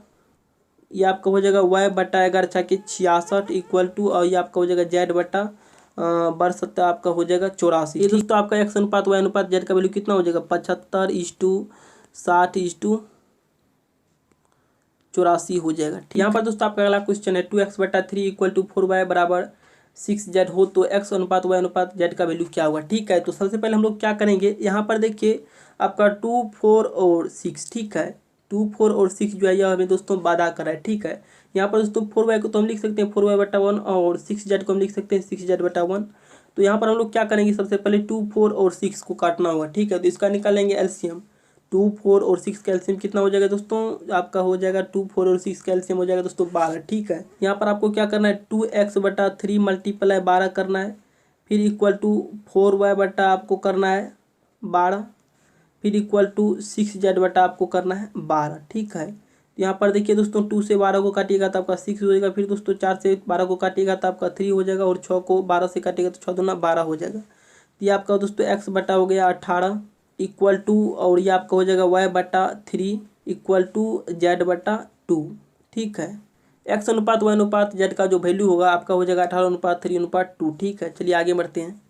ये आपका हो जाएगा y/11 के 66 इक्वल टू, और ये आपका हो जाएगा z/62 आपका हो जाएगा 84। ये दोस्तों आपका x अनुपात y अनुपात z का वैल्यू कितना हो जाएगा, 75:60:84 हो जाएगा। यहाँ पर दोस्तों आपका अगला क्वेश्चन है 2x/3 इक्वल टू 4y बराबर सिक्स जेड हो तो एक्स अनुपात वाई अनुपात जेड का वैल्यू क्या होगा। ठीक है, तो सबसे पहले हम लोग क्या करेंगे, यहाँ पर देखिए आपका 2, 4 और 6। ठीक है, 2, 4 और 6 जो है यह हमें दोस्तों वादा करा है। ठीक है, यहाँ पर दोस्तों 4y को तो हम लिख सकते हैं 4y/1 और 6z को हम लिख सकते हैं 6z/1। तो यहाँ पर हम लोग क्या करेंगे, सबसे पहले 2, 4 और 6 को काटना होगा। ठीक है, तो इसका निकालेंगे एलसीएम। 2, 4 और 6 का एलसीएम कितना हो जाएगा दोस्तों, आपका हो जाएगा 2, 4 और 6 का एलसीएम हो जाएगा दोस्तों 12। ठीक है, यहाँ पर आपको क्या करना है, 2x/3 मल्टीप्लाई 12 करना है, फिर इक्वल टू 4y/ आपको करना है 12, फिर इक्वल टू 6z/ आपको करना है 12। ठीक है, तो यहाँ पर देखिए दोस्तों 2 से 12 को काटिएगा तो आपका 6 हो जाएगा, फिर दोस्तों 4 से 12 को काटिएगा तो आपका 3 हो जाएगा, और 6 को 12 से काटिएगा तो 6 दूना 12 हो जाएगा। तो ये आपका दोस्तों x/ हो गया 18 इक्वल टू, और ये आपका हो जाएगा y/3 इक्वल टू z/2। ठीक है, x अनुपात y अनुपात z का जो वैल्यू होगा आपका हो जाएगा 18:3:2। ठीक है, चलिए आगे बढ़ते हैं।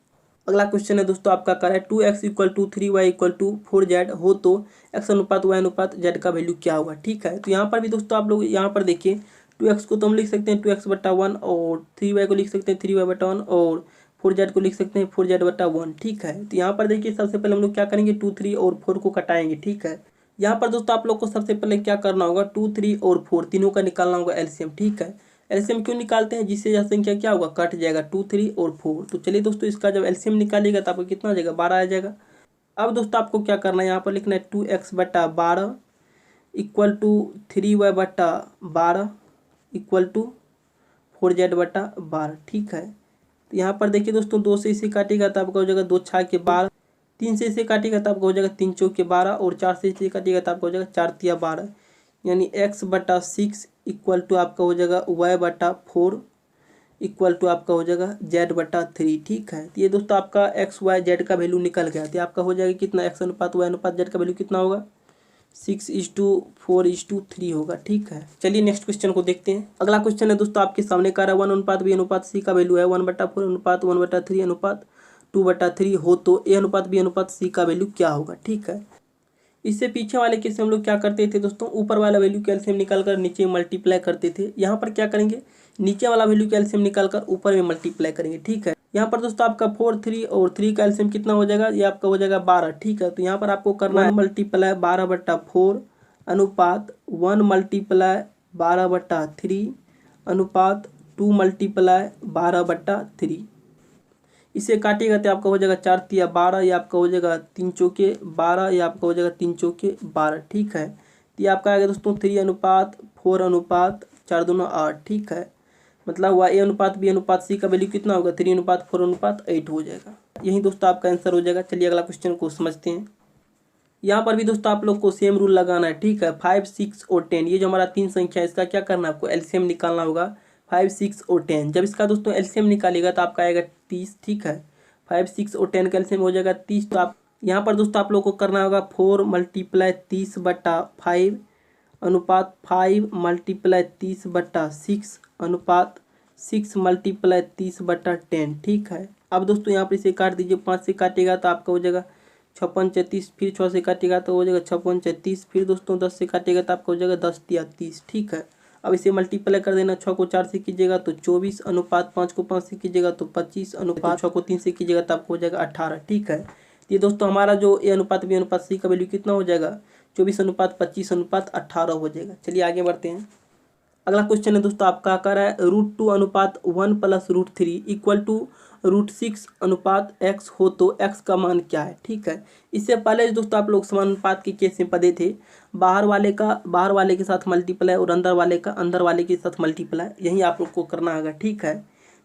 अगला क्वेश्चन है दोस्तों आपका कर है 2x = 3y = 4z हो तो x अनुपात y अनुपात z का वैल्यू क्या होगा। ठीक है, तो यहाँ पर भी दोस्तों आप लोग यहाँ पर देखिए 2x को तो हम लिख सकते हैं 2x/1 और 3y को लिख सकते हैं 3y/1 और 4z को लिख सकते हैं 4z/1। ठीक है, तो यहाँ पर देखिए सबसे पहले हम लोग क्या करेंगे 2, 3 और 4 को कटाएंगे। ठीक है, यहाँ पर दोस्तों आप लोग को सबसे पहले क्या करना होगा, 2, 3 और 4 तीनों का निकालना होगा एलसीएम। ठीक है, एलसीएम क्यों निकालते हैं, जिससे यह संख्या क्या होगा, कट जाएगा 2, 3 और 4। तो चलिए दोस्तों इसका जब एलसीएम निकालिएगा तो आपको कितना आ जाएगा, 12 आ जाएगा। अब दोस्तों आपको क्या करना है, यहाँ पर लिखना है 2x/12 equal to 3y/12 equal to 4z/12। ठीक है, तो यहाँ पर देखिए दोस्तों 2 से इसे काटिएगा तो आपका हो जाएगा 2 छाक के 12, 3 से इसे काटिएगा तो आपका हो जाएगा 3 चौक के 12, और 4 से इसे काटिएगा तो आपका हो जाएगा 4 तिया 12, यानी x/6 इक्वल टू आपका हो जाएगा y/4 इक्वल टू आपका हो जाएगा z/3। ठीक है, तो ये दोस्तों आपका x, y, z का वैल्यू निकल गया। तो आपका हो जाएगा कितना, x अनुपात y अनुपात z का वैल्यू कितना होगा, 6:4:3 होगा। ठीक है, चलिए नेक्स्ट क्वेश्चन को देखते हैं। अगला क्वेश्चन है दोस्तों आपके सामने का रहा 1 अनुपात b अनुपात c का वैल्यू है 1/4 अनुपात 1/3 अनुपात 2/3 हो तो a अनुपात b अनुपात c का वैल्यू क्या होगा। ठीक है, इससे पीछे वाले केस में हम लोग क्या करते थे दोस्तों, ऊपर वाला वैल्यू का एलसीएम निकाल कर नीचे मल्टीप्लाई करते थे। यहाँ पर क्या करेंगे, नीचे वाला वैल्यू का एलसीएम निकाल कर ऊपर में मल्टीप्लाई करेंगे। ठीक है, यहाँ पर दोस्तों आपका 4, 3 और 3 का एलसीएम कितना हो जाएगा, ये आपका हो जाएगा 12। ठीक है, तो यहाँ पर आपको करना है 1 × 12/4 अनुपात 1 × 12/3 अनुपात 2 × 12/3। इसे काटिएगा तो आपका हो जाएगा 4 तिया 12, ये आपका हो जाएगा 3 चौके 12, ये आपका हो जाएगा 3 चौके 12। ठीक है, तो ये आपका आ गया दोस्तों 3 अनुपात 4 अनुपात 4 दूना 8। ठीक है, मतलब हुआ a अनुपात b अनुपात c का वैल्यू कितना होगा, 3 अनुपात 4 अनुपात 8 हो जाएगा। यही दोस्तों आपका आंसर हो जाएगा। चलिए अगला क्वेश्चन को समझते हैं। यहाँ पर भी दोस्तों आप लोग को सेम रूल लगाना है। ठीक है, 5, 6 और 10 ये जो हमारा 3 संख्या है इसका क्या करना है, आपको एलसीएम निकालना होगा 5, 6 और 10। जब इसका दोस्तों एलसीएम निकालेगा तो आपका आएगा 30। ठीक है, 5, 6 और 10 का एलसीएम हो जाएगा 30। तो आप यहाँ पर दोस्तों आप लोग को करना होगा 4 × 30/5 अनुपात 5 × 30/6 अनुपात 6 × 30/10। ठीक है, अब दोस्तों यहाँ पर इसे काट दीजिए, 5 से काटेगा तो आपका हो जाएगा 56 × 30, फिर 6 से काटेगा तो हो जाएगा 56 × 30, फिर दोस्तों 10 से काटेगा तो आपका हो जाएगा 10 तिया 30। ठीक है, अब इसे मल्टीप्लाई कर देना, 6 को 4 से कीजिएगा तो 24 अनुपात 5 को 5 से कीजिएगा तो 25 अनुपात 6 को 3 से कीजिएगा तो आपको हो जाएगा 18। ठीक है, ये दोस्तों हमारा जो a अनुपात b अनुपात c का वैल्यू कितना हो जाएगा, 24 अनुपात 25 अनुपात 18 हो जाएगा। चलिए आगे बढ़ते हैं। अगला क्वेश्चन है दोस्तों आपका कर रहा है √2 अनुपात 1 + √3 इक्वल टू √6 अनुपात x हो तो x का मान क्या है। ठीक है, इससे पहले दोस्तों आप लोग समानुपात के केस में पढ़े थे, बाहर वाले के साथ मल्टीप्लाई और अंदर वाले के साथ मल्टीप्लाई, यही आप लोग को करना होगा। ठीक है,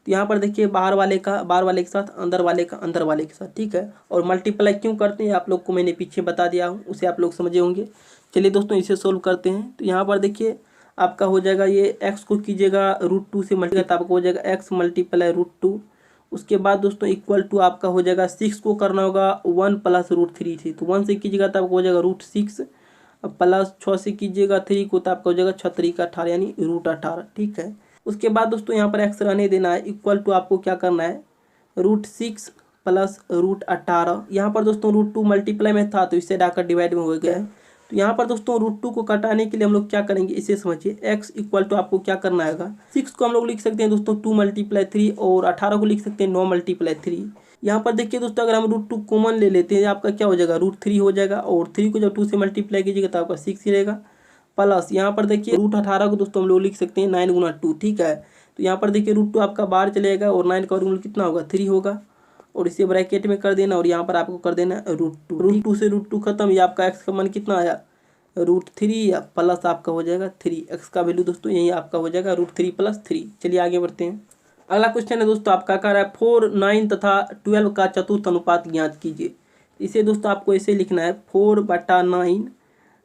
तो यहाँ पर देखिए बाहर वाले के साथ अंदर वाले के साथ। ठीक है, और मल्टीप्लाई क्यों करते हैं आप लोग को मैंने पीछे बता दिया हूँ, उसे आप लोग समझे होंगे। चलिए दोस्तों इसे सोल्व करते हैं। तो यहाँ पर देखिए आपका हो जाएगा, ये x को कीजिएगा √2 से मल्टीप्लाई तो आपको हो जाएगा x × √2। उसके बाद दोस्तों इक्वल टू आपका हो जाएगा 6 को करना होगा 1 + √3 से, तो 1 से कीजिएगा तो आपको हो जाएगा √6 प्लस 6 से कीजिएगा 3 को तो आपका हो जाएगा 6 × 3 = 18 यानी √18। ठीक है, उसके बाद दोस्तों यहाँ पर x रहने देना है, इक्वल टू आपको क्या करना है √6 प्लस √18। यहाँ पर दोस्तों √2 मल्टीप्लाई में था तो इससे डाकर डिवाइड में हो गया है, तो यहाँ पर दोस्तों √2 को घटाने के लिए हम लोग क्या करेंगे, इसे समझिए। x इक्वल टू आपको क्या करना है, 6 को हम लोग लिख सकते हैं दोस्तों 2 × 3 और 18 को लिख सकते हैं 9 × 3। यहाँ पर देखिए दोस्तों अगर हम √2 कॉमन ले लेते हैं आपका क्या हो जाएगा, √3 हो जाएगा, और 3 को जब 2 से मल्टीप्लाई कीजिएगा तो आपका 6 ही रहेगा। प्लस यहाँ पर देखिए √18 को दोस्तों हम लोग लिख सकते हैं 9 × 2, ठीक है। तो यहाँ पर देखिए √2 आपका बाहर चलेगा और 9 का वर्गमूल कितना होगा, 3 होगा, और इसे ब्रैकेट में कर देना और यहाँ पर आपको कर देना √2 से √2 खत्म। ये आपका x का मान कितना आया, √3 या प्लस आपका हो जाएगा 3। x का वैल्यू दोस्तों यही आपका हो जाएगा √3 + 3। चलिए आगे बढ़ते हैं। अगला क्वेश्चन है दोस्तों आपका कह रहा है 4, 9 तथा 12 का चतुर्थ अनुपात ज्ञात कीजिए। इसे दोस्तों आपको ऐसे लिखना है 4/9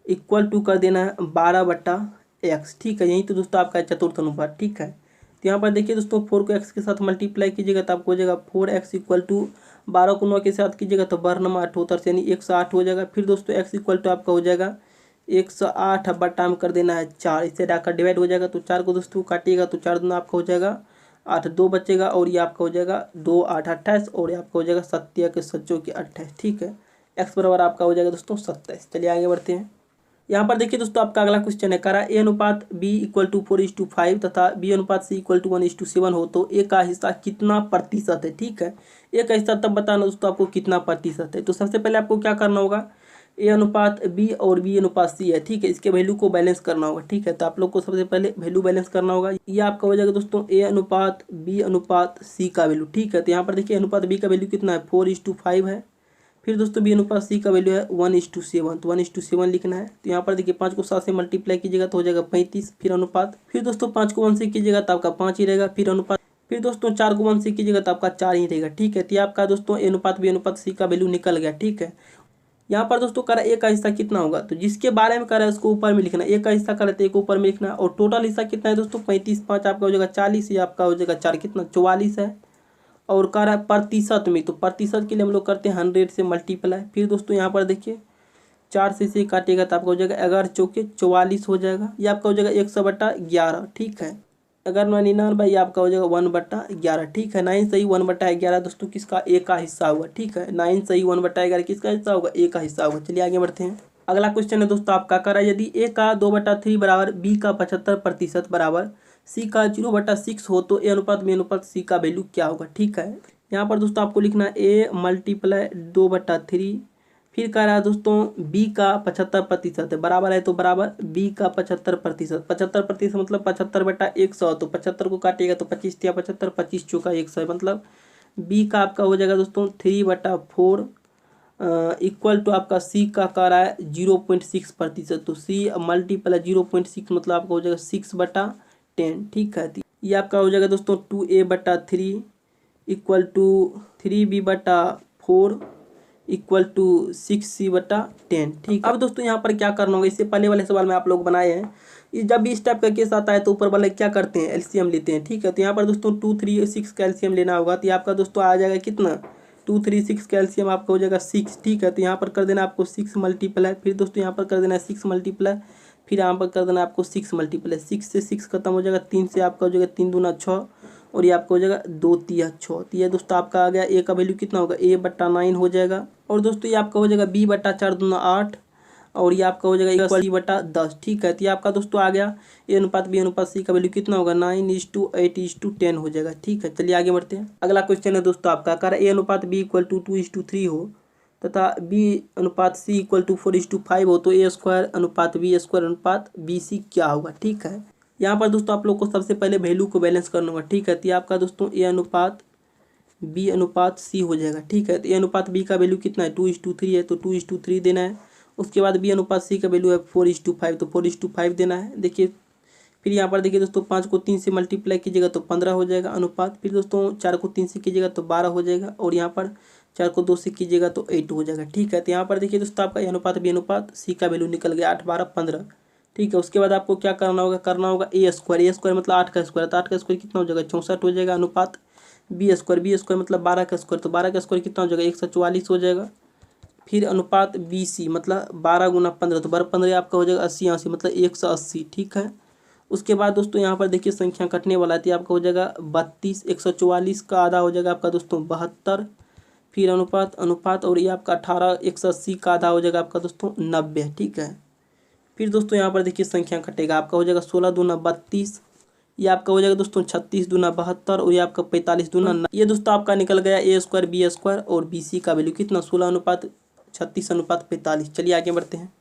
इक्वल टू कर देना है 12/x, ठीक है। यही तो दोस्तों आपका चतुर्थ अनुपात, ठीक है। तो यहाँ पर देखिए दोस्तों 4 को x के साथ मल्टीप्लाई कीजिएगा तो आपको हो जाएगा 4x इक्वल टू 12 को 9 के साथ कीजिएगा तो 12×9 = 8 यानी 108 हो जाएगा। फिर दोस्तों x इक्वल टू आपका हो जाएगा 108 बटा में कर देना है 4, इससे डाकर डिवाइड हो जाएगा। तो 4 को दोस्तों काटिएगा तो 4 दूना आपका हो जाएगा 8, 2 बचेगा और ये आपका हो जाएगा 2 8 28 और ये आपका हो जाएगा 7 के 7 28, ठीक है। x बराबर आपका हो जाएगा दोस्तों 27। चलिए आगे बढ़ते हैं। यहाँ पर देखिए दोस्तों आपका अगला क्वेश्चन है कह रहा है a/b = 4:5 तथा b/c = 1:7 हो तो a का हिस्सा कितना प्रतिशत है, ठीक है। a का हिस्सा तब बताना दोस्तों आपको कितना प्रतिशत है। तो सबसे पहले आपको क्या करना होगा, a/b और b/c है, ठीक है। इसके वैल्यू को बैलेंस करना होगा, ठीक है। तो आप लोग को सबसे पहले वैल्यू बैलेंस करना होगा। ये आपका हो जाएगा दोस्तों a/b/c का वैल्यू, ठीक है। तो यहाँ पर देखिए a/b का वैल्यू कितना है, 4:5 है। फिर दोस्तों b/c का वैल्यू है 1:7, तो 1:7 लिखना है। तो यहाँ पर देखिए 5 को 7 से मल्टीप्लाई कीजिएगा तो हो जाएगा 35। फिर अनुपात, फिर दोस्तों 5 को 1 से कीजिएगा तो आपका 5 ही रहेगा। फिर अनुपात, फिर दोस्तों 4 को 1 से कीजिएगा तो आपका 4 ही रहेगा, ठीक है। तो आपका दोस्तों a/b/c का वैल्यू निकल गया, ठीक है। यहाँ पर दोस्तों कह रहा है a का हिस्सा कितना होगा, तो जिसके बारे में कह रहा है उसको ऊपर में लिखना है। a का हिस्सा कर रहे थे, a को ऊपर में लिखना है। और टोटल हिस्सा कितना है दोस्तों 35, 5 आपका हो जाएगा 40, ये आपका हो जाएगा 4 कितना 44 है। और कह रहा है प्रतिशत में, तो प्रतिशत के लिए हम लोग करते हैं 100 से मल्टीप्लाई। फिर दोस्तों यहाँ पर देखिए 4 से इसे काटेगा तो आपका हो जाएगा 11 चौके 44 हो जाएगा। ये आपका हो जाएगा 100/11, ठीक है। अगर 99 ये आपका हो जाएगा 1/11, ठीक है। 9 सही 1/11 दोस्तों किसका, a का हिस्सा होगा, ठीक है। 9 सही 1/11 किसका हिस्सा होगा, a का हिस्सा होगा। चलिए आगे बढ़ते हैं। अगला क्वेश्चन है दोस्तों आपका कह रहा है यदि a का 2/3 बराबर b का 75% बराबर c का 0/6 हो तो a/b/c का वैल्यू क्या होगा, ठीक है। यहाँ पर दोस्तों आपको लिखना है a × 2/3। फिर कह रहा है दोस्तों b का 75% है, बराबर है तो बराबर b का 75%। 75% मतलब 75/100, तो 75 को काटिएगा तो 25 या 75, 25 चौका 100 मतलब b का आपका हो जाएगा दोस्तों 3/4 इक्वल टू आपका c का कह रहा है 0.6%। तो c × 0.6 मतलब आपका हो जाएगा 6/10, ठीक है। ये आपका हो जाएगा दोस्तों 2a/3 equal to 3b/4 equal to 6c/10, ठीक। अब दोस्तों यहाँ पर क्या करना होगा, इससे पहले वाले सवाल में आप लोग बनाए हैं। जब भी इस टाइप का केस आता है तो ऊपर वाले क्या करते हैं, एलसीएम लेते हैं, ठीक है। तो यहाँ पर दोस्तों 2, 3, 6 का एलसीएम लेना होगा। तो आपका दोस्तों आ जाएगा कितना, 2, 3, 6 का एलसीएम आपका हो जाएगा 6, ठीक है। तो यहाँ पर कर देना आपको 6 मल्टीप्लाई, फिर दोस्तों यहाँ पर कर देना 6 मल्टीप्लाई, फिर यहाँ पर कर देना आपको 6 मल्टीप्लाई। 6 से 6 खत्म हो जाएगा, 3 से आपका हो जाएगा 3 दूना 6 और ये आपका हो जाएगा 2 तिया 6। तो ये दोस्तों आपका आ गया a का वैल्यू कितना होगा, a/9 हो जाएगा। और दोस्तों ये आपका हो जाएगा b/4 दूना 8 और ये आपका हो जाएगा c/10, ठीक है। तो ये आपका दोस्तों आ गया a/b/c का वैल्यू कितना होगा 9:8:10 हो जाएगा, ठीक है। चलिए आगे बढ़ते हैं। अगला क्वेश्चन है दोस्तों आपका कह रहा है a/b = 2:3 हो तथा b/c = 4:5 हो तो a²/b² क्या होगा, ठीक है। यहाँ पर दोस्तों आप लोग को सबसे पहले वैल्यू को बैलेंस करना होगा, ठीक है। तो आपका दोस्तों a/b/c हो जाएगा, ठीक है। तो a/b का वैल्यू कितना है 2:3 है, तो 2:3 देना है। उसके बाद b/c का वैल्यू है 4:5, तो 4:5 देना है। देखिए फिर यहाँ पर देखिए दोस्तों 5 को 3 से मल्टीप्लाई कीजिएगा तो 15 हो जाएगा अनुपात। फिर दोस्तों 4 को 3 से कीजिएगा तो 12 हो जाएगा और यहाँ पर 4 को 2 से कीजिएगा तो 8 हो जाएगा, ठीक है। तो यहाँ पर देखिए दोस्तों आपका a/b/c का वैल्यू निकल गया 8, 12, 15, ठीक है। उसके बाद आपको क्या करना होगा a² मतलब 8 का स्क्वायर, तो 8 का स्क्वायर कितना हो जाएगा 64 हो जाएगा अनुपात b² मतलब 12 का स्क्वायर, तो 12 का स्क्वायर कितना हो जाएगा 144 हो जाएगा। फिर अनुपात bc मतलब 12 × 15, तो 12 15 आपका हो जाएगा 80, 80 मतलब 180, ठीक है। उसके बाद दोस्तों यहाँ पर देखिए संख्या कटने वाला है, आपका हो जाएगा 32, 144 का आधा हो जाएगा आपका दोस्तों 72, फिर अनुपात और ये आपका 18, 180 का आधा हो जाएगा आपका दोस्तों 90, ठीक है। फिर दोस्तों यहाँ पर देखिए संख्या कटेगा, आपका हो जाएगा 16 दूना 32, ये आपका हो जाएगा दोस्तों 36 दूना 72 और ये आपका 45 दूना। ये दोस्तों आपका निकल गया ए स्क्वायर बी स्क्वायर और बी सी का वैल्यू कितना 16:36:45। चलिए आगे बढ़ते हैं।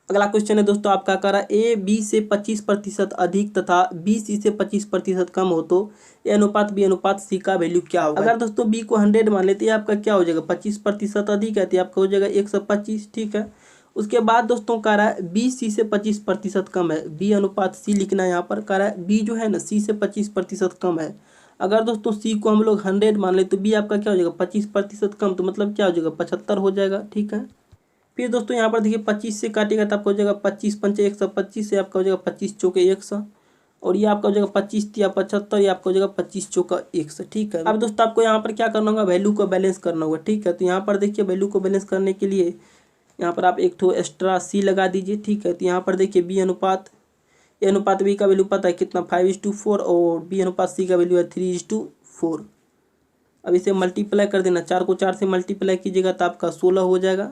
अगला क्वेश्चन है दोस्तों आपका कह रहा है ए बी से 25% अधिक तथा बी सी से 25% कम हो तो ए अनुपात बी अनुपात सी का वैल्यू क्या होगा। अगर दोस्तों बी को 100 मान लेते हैं आपका क्या हो जाएगा 25% अधिक है तो आपका हो जाएगा 125। ठीक है, उसके बाद दोस्तों कह रहा है बी सी से 25% कम है, बी अनुपात सी लिखना है। यहाँ पर कह रहा है बी जो है ना सी से 25% कम है। अगर दोस्तों सी को हम लोग 100 मान ले तो बी आपका क्या हो जाएगा 25% कम, तो मतलब क्या हो जाएगा 75 हो जाएगा। ठीक है, फिर दोस्तों यहाँ पर देखिए 25 से काटेगा तो आपका हो जाएगा 25 पंचे 125 से आपका हो जाएगा 25 चौके 100 और ये आपका हो जाएगा 25 तिया 75, ये आपका हो जाएगा 25 चौका 100। ठीक है, अब दोस्तों आपको यहाँ पर क्या करना होगा वैल्यू को बैलेंस करना होगा। ठीक है, तो यहाँ पर देखिए वैल्यू को बैलेंस करने के लिए यहाँ पर आप एक ठो एक्स्ट्रा सी लगा दीजिए। ठीक है, तो यहाँ पर देखिए बी अनुपात ए अनुपात बी का वैल्यू पता है कितना 5:4 और बी अनुपात सी का वैल्यू है 3:4। अब इसे मल्टीप्लाई कर देना, 4 को 4 से मल्टीप्लाई कीजिएगा तो आपका 16 हो जाएगा।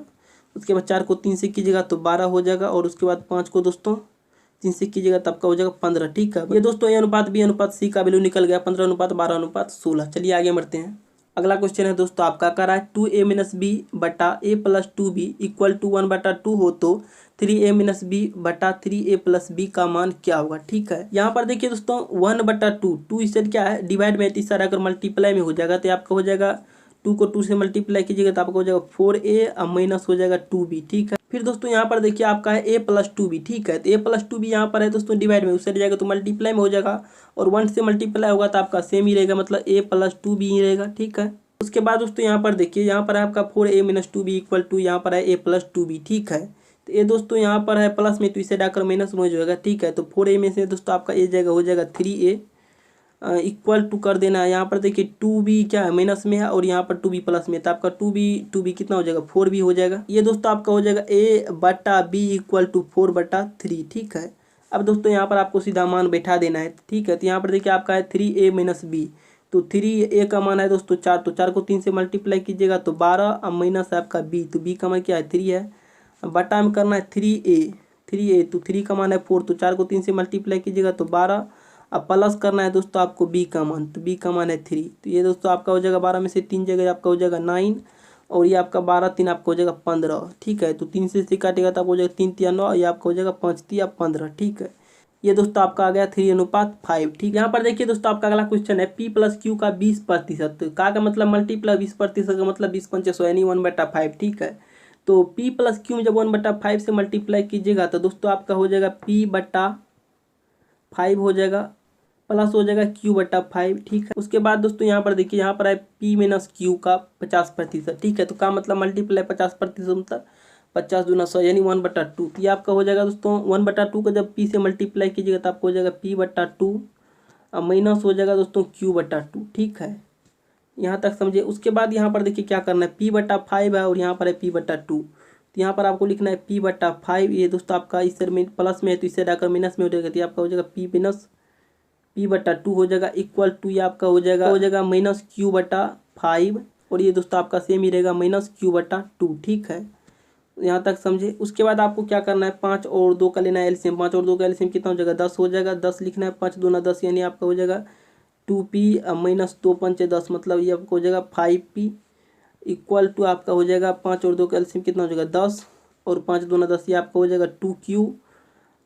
उसके बाद 4 को 3 से कीजिएगा तो 12 हो जाएगा और उसके बाद 5 को दोस्तों 3 से कीजिएगा तो आपका हो जाएगा 15। ठीक है, ये दोस्तों ए अनुपात बी अनुपात सी का वैल्यू निकल गया 15:12:16। चलिए आगे बढ़ते हैं। अगला क्वेश्चन है दोस्तों आपका कह रहा है 2a - b बटा a + 2b = 1/2 हो तो 3a - b बटा 3a + b का मान क्या होगा। ठीक है, यहाँ पर देखिए दोस्तों 1/2, 2 इससे क्या है डिवाइड में, इस सारा अगर मल्टीप्लाई में हो जाएगा तो आपका हो जाएगा 2 को 2 से मल्टीप्लाई कीजिएगा तो आपका हो जाएगा 4a और माइनस हो जाएगा 2b। ठीक है, फिर दोस्तों यहाँ पर देखिए आपका है a + 2b। ठीक है, तो a + 2b यहाँ पर है दोस्तों डिवाइड में, उससे जाएगा तो मल्टीप्लाई में हो जाएगा और 1 से मल्टीप्लाई होगा तो आपका सेम ही रहेगा, मतलब a + 2b ही रहेगा। ठीक है, उसके बाद दोस्तों यहाँ पर देखिए यहाँ पर है आपका 4a - 2b = यहाँ पर है a + 2b। ठीक है, तो ये दोस्तों यहाँ पर है प्लस में तो इसे डाकर माइनस में हो जाएगा। ठीक है, तो 4a में से दोस्तों आपका ए जगह हो जाएगा 3a = कर देना है। यहाँ पर देखिए 2b क्या है माइनस में है और यहाँ पर 2b प्लस में, तो आपका 2b कितना हो जाएगा 4b हो जाएगा। ये दोस्तों आपका हो जाएगा a/b = 4/3। ठीक है, अब दोस्तों यहाँ पर आपको सीधा मान बैठा देना है। ठीक है, तो यहाँ पर देखिए आपका है 3a - b, तो 3a का मान है दोस्तों 4, तो 4 को 3 से मल्टीप्लाई कीजिएगा तो 12 और माइनस है आपका b, तो b का मान क्या है 3 है। बटा में करना है 3a, तो 3 का मान है 4, तो 4 को 3 से मल्टीप्लाई कीजिएगा तो 12, अब प्लस करना है दोस्तों आपको b का मान, तो b का मान है 3। तो ये दोस्तों आपका हो जाएगा 12 में से 3 जगह आपका हो जाएगा 9 और ये आपका 12 3 आपका हो जाएगा 15। ठीक है, तो 3 से काटेगा तो आपको हो जाएगा 3 तिया 9, ये आपका हो जाएगा 5 तिया 15। ठीक है, ये दोस्तों आपका आ गया 3:5। ठीक, यहाँ पर देखिए दोस्तों आपका अगला क्वेश्चन है p + q का 20%, का मतलब मल्टीप्लाई 20% का मतलब 20 पंचे 100 यानी 1/5। ठीक है, तो p + q जब 1/5 से मल्टीप्लाई कीजिएगा तो दोस्तों आपका हो जाएगा p/5 हो जाएगा प्लस हो जाएगा q/5। ठीक है, उसके बाद दोस्तों यहाँ पर देखिए यहाँ पर है p - q का 50%। ठीक है, तो का मतलब मल्टीप्लाई 50% मतलब 50 दूना 100 यानी 1/2। तो ये आपका हो जाएगा दोस्तों 1/2 को जब p से मल्टीप्लाई कीजिएगा तो आपको हो जाएगा p/2 और माइनस हो जाएगा दोस्तों q/2। ठीक है, यहाँ तक समझिए। उसके बाद यहाँ पर देखिए क्या करना है p/5 है और यहाँ पर है p/2, तो यहाँ पर आपको लिखना है p/5। ये दोस्तों आपका इस में प्लस में है तो इससे डाकर माइनस में हो जाएगा, तो आपका हो जाएगा p/2 हो जाएगा = ये आपका हो जाएगा -q/5 और ये दोस्तों आपका सेम ही रहेगा -q/2। ठीक है, यहाँ तक समझे। उसके बाद आपको क्या करना है 5 और 2 का लेना है एलसीएम, 5 और 2 का एलसीएम कितना हो जाएगा 10 हो जाएगा। 10 लिखना है, 5 दूना 10 यानी आपका हो जाएगा 2p - 2 पंचे 10 मतलब ये आपको हो जाएगा 5p = आपका हो जाएगा 5 और 2 का एलसीएम कितना हो जाएगा 10 और 5 दूना 10 ये आपका हो जाएगा 2q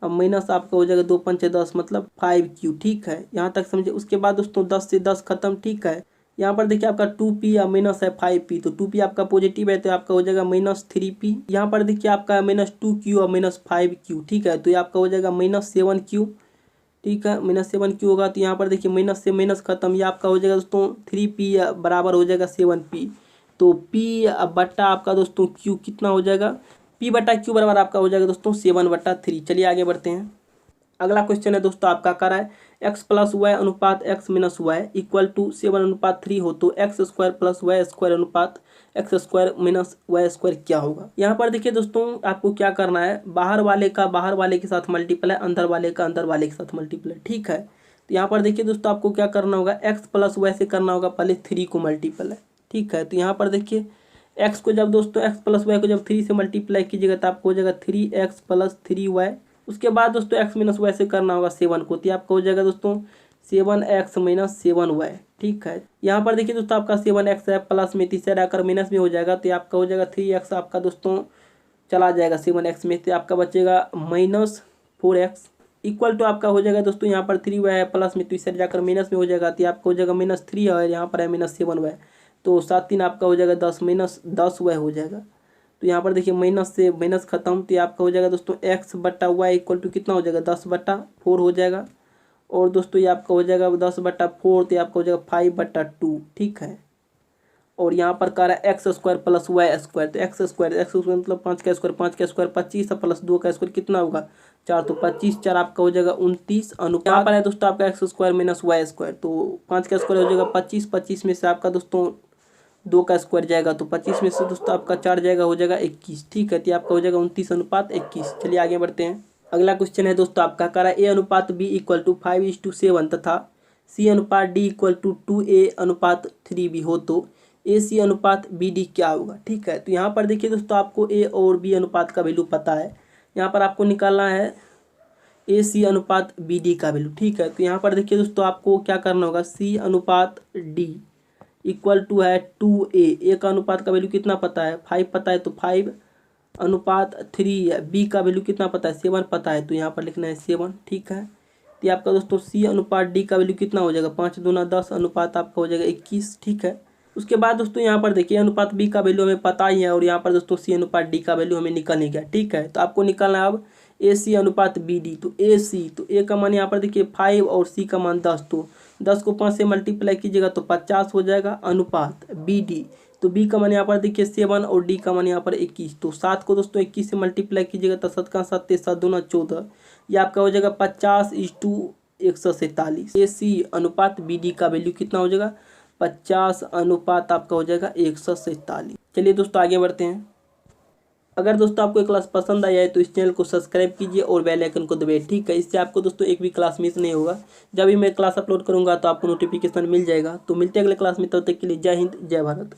अब माइनस आपका हो जाएगा 2 पंचे 10 मतलब 5q। ठीक है, यहाँ तक समझे। उसके बाद दोस्तों 10 से 10 खत्म। ठीक है, यहाँ पर देखिए आपका 2p या माइनस है 5p, तो 2p आपका पॉजिटिव है तो आपका हो जाएगा -3p। यहाँ पर देखिए आपका -2q और -5q। ठीक है, तो ये आपका हो जाएगा -7q। ठीक है, -7q होगा तो यहाँ पर देखिए माइनस से माइनस खत्म, ये आपका हो जाएगा दोस्तों 3p बराबर हो जाएगा 7p। तो p बट्टा आपका दोस्तों q कितना हो जाएगा p/q बराबर आपका हो जाएगा दोस्तों 7/3। चलिए आगे बढ़ते हैं। अगला क्वेश्चन है दोस्तों आपका कह रहा है x + y अनुपात x - y = 7/3 हो तो x² + y² अनुपात x² - y² क्या होगा। यहाँ पर देखिए दोस्तों आपको क्या करना है बाहर वाले का बाहर वाले के साथ मल्टीप्लाई, अंदर वाले का अंदर वाले के साथ मल्टीप्लाई। ठीक है, तो यहाँ पर देखिए दोस्तों आपको क्या करना होगा x + y से करना होगा पहले 3 को मल्टीप्लाई। ठीक है, तो यहाँ पर देखिए x को जब दोस्तों x + y को जब 3 से मल्टीप्लाई कीजिएगा तो आपको हो जाएगा 3x + 3y। उसके बाद दोस्तों एक्स माइनस वाई से करना होगा 7 को, तो आपका हो जाएगा दोस्तों 7x माइनस 7y। ठीक है, यहाँ पर देखिए दोस्तों आपका 7x है, प्लस में तीसरा आकर माइनस में हो जाएगा, तो आपका हो जाएगा 3x आपका दोस्तों चला जाएगा 7x में, तो आपका बचेगा -4x इक्वल टू आपका हो जाएगा दोस्तों यहाँ पर 3y है, प्लस में तीसरा जाकर माइनस में हो जाएगा, तो आपका हो जाएगा -3 है, यहाँ पर है -7y, तो 7 आपका हो जाएगा 10 -10y हो जाएगा। तो यहाँ पर देखिए माइनस से माइनस खत्म, तो आपका हो जाएगा दोस्तों x बट्टा वाई इक्वल टू कितना हो जाएगा 10/4 हो जाएगा। और दोस्तों ये आपका हो जाएगा 10/4, तो आपका हो जाएगा 5/2। ठीक है, और यहाँ पर कह रहा है x square plus y square, तो x स्क्वायर मतलब 5 का स्क्वायर 25 प्लस 2 का स्क्वायर कितना होगा 4, तो 25 4 आपका हो जाएगा 29 अनुपात। यहाँ पर है दोस्तों आपका x square minus y square, तो 5 का स्क्वायर हो जाएगा 25 में से आपका दोस्तों 2 का स्क्वायर जाएगा, तो 25 में से दोस्तों आपका 4 जाएगा हो जाएगा 21। ठीक है, तो आपका हो जाएगा 29 अनुपात 21। चलिए आगे बढ़ते हैं। अगला क्वेश्चन है दोस्तों आपका कह रहा है a अनुपात b इक्वल टू 5:7 तथा c अनुपात d इक्वल टू 2a अनुपात 3b हो तो ac अनुपात bd क्या होगा। ठीक है, तो यहाँ पर देखिए दोस्तों आपको a और b अनुपात का वैल्यू पता है, यहाँ पर आपको निकालना है ac अनुपात bd का वैल्यू। ठीक है, तो यहाँ पर देखिए दोस्तों आपको क्या करना होगा, c अनुपात d इक्वल टू है 2a का अनुपात का वैल्यू कितना पता है 5 पता है, तो 5 अनुपात 3 है, b का वैल्यू कितना पता है 7 पता है, तो यहाँ पर लिखना है 7। ठीक है, तो आपका दोस्तों c अनुपात d का वैल्यू कितना हो जाएगा 5 दूना 10 अनुपात आपका हो जाएगा 21। ठीक है, उसके बाद दोस्तों यहाँ पर देखिए अनुपात b का वैल्यू हमें पता ही है, और यहाँ पर दोस्तों c अनुपात d का वैल्यू हमें निकल नहीं गया। ठीक है, तो आपको निकालना है अब ac अनुपात bd, तो ac तो a का मान यहाँ पर देखिए 5 और c का मान 10, तो 10 को 5 से मल्टीप्लाई कीजिएगा तो 50 हो जाएगा अनुपात bd, तो b का मान यहाँ पर देखिए 7 और d का मान यहाँ पर 21, तो 7 को दोस्तों 21 से मल्टीप्लाई कीजिएगा तो 7 का 7 7 दूना 14, ये आपका हो जाएगा 50:147। ac अनुपात bd का वैल्यू कितना हो जाएगा 50 अनुपात आपका हो जाएगा 147। चलिए दोस्तों आगे बढ़ते हैं। अगर दोस्तों आपको क्लास पसंद आया है तो इस चैनल को सब्सक्राइब कीजिए और बेल आइकन को दबाइए। ठीक है, इससे आपको दोस्तों एक भी क्लास मिस नहीं होगा, जब भी मैं क्लास अपलोड करूंगा तो आपको नोटिफिकेशन मिल जाएगा। तो मिलते हैं अगले क्लास में, तब तक के लिए जय हिंद जय भारत।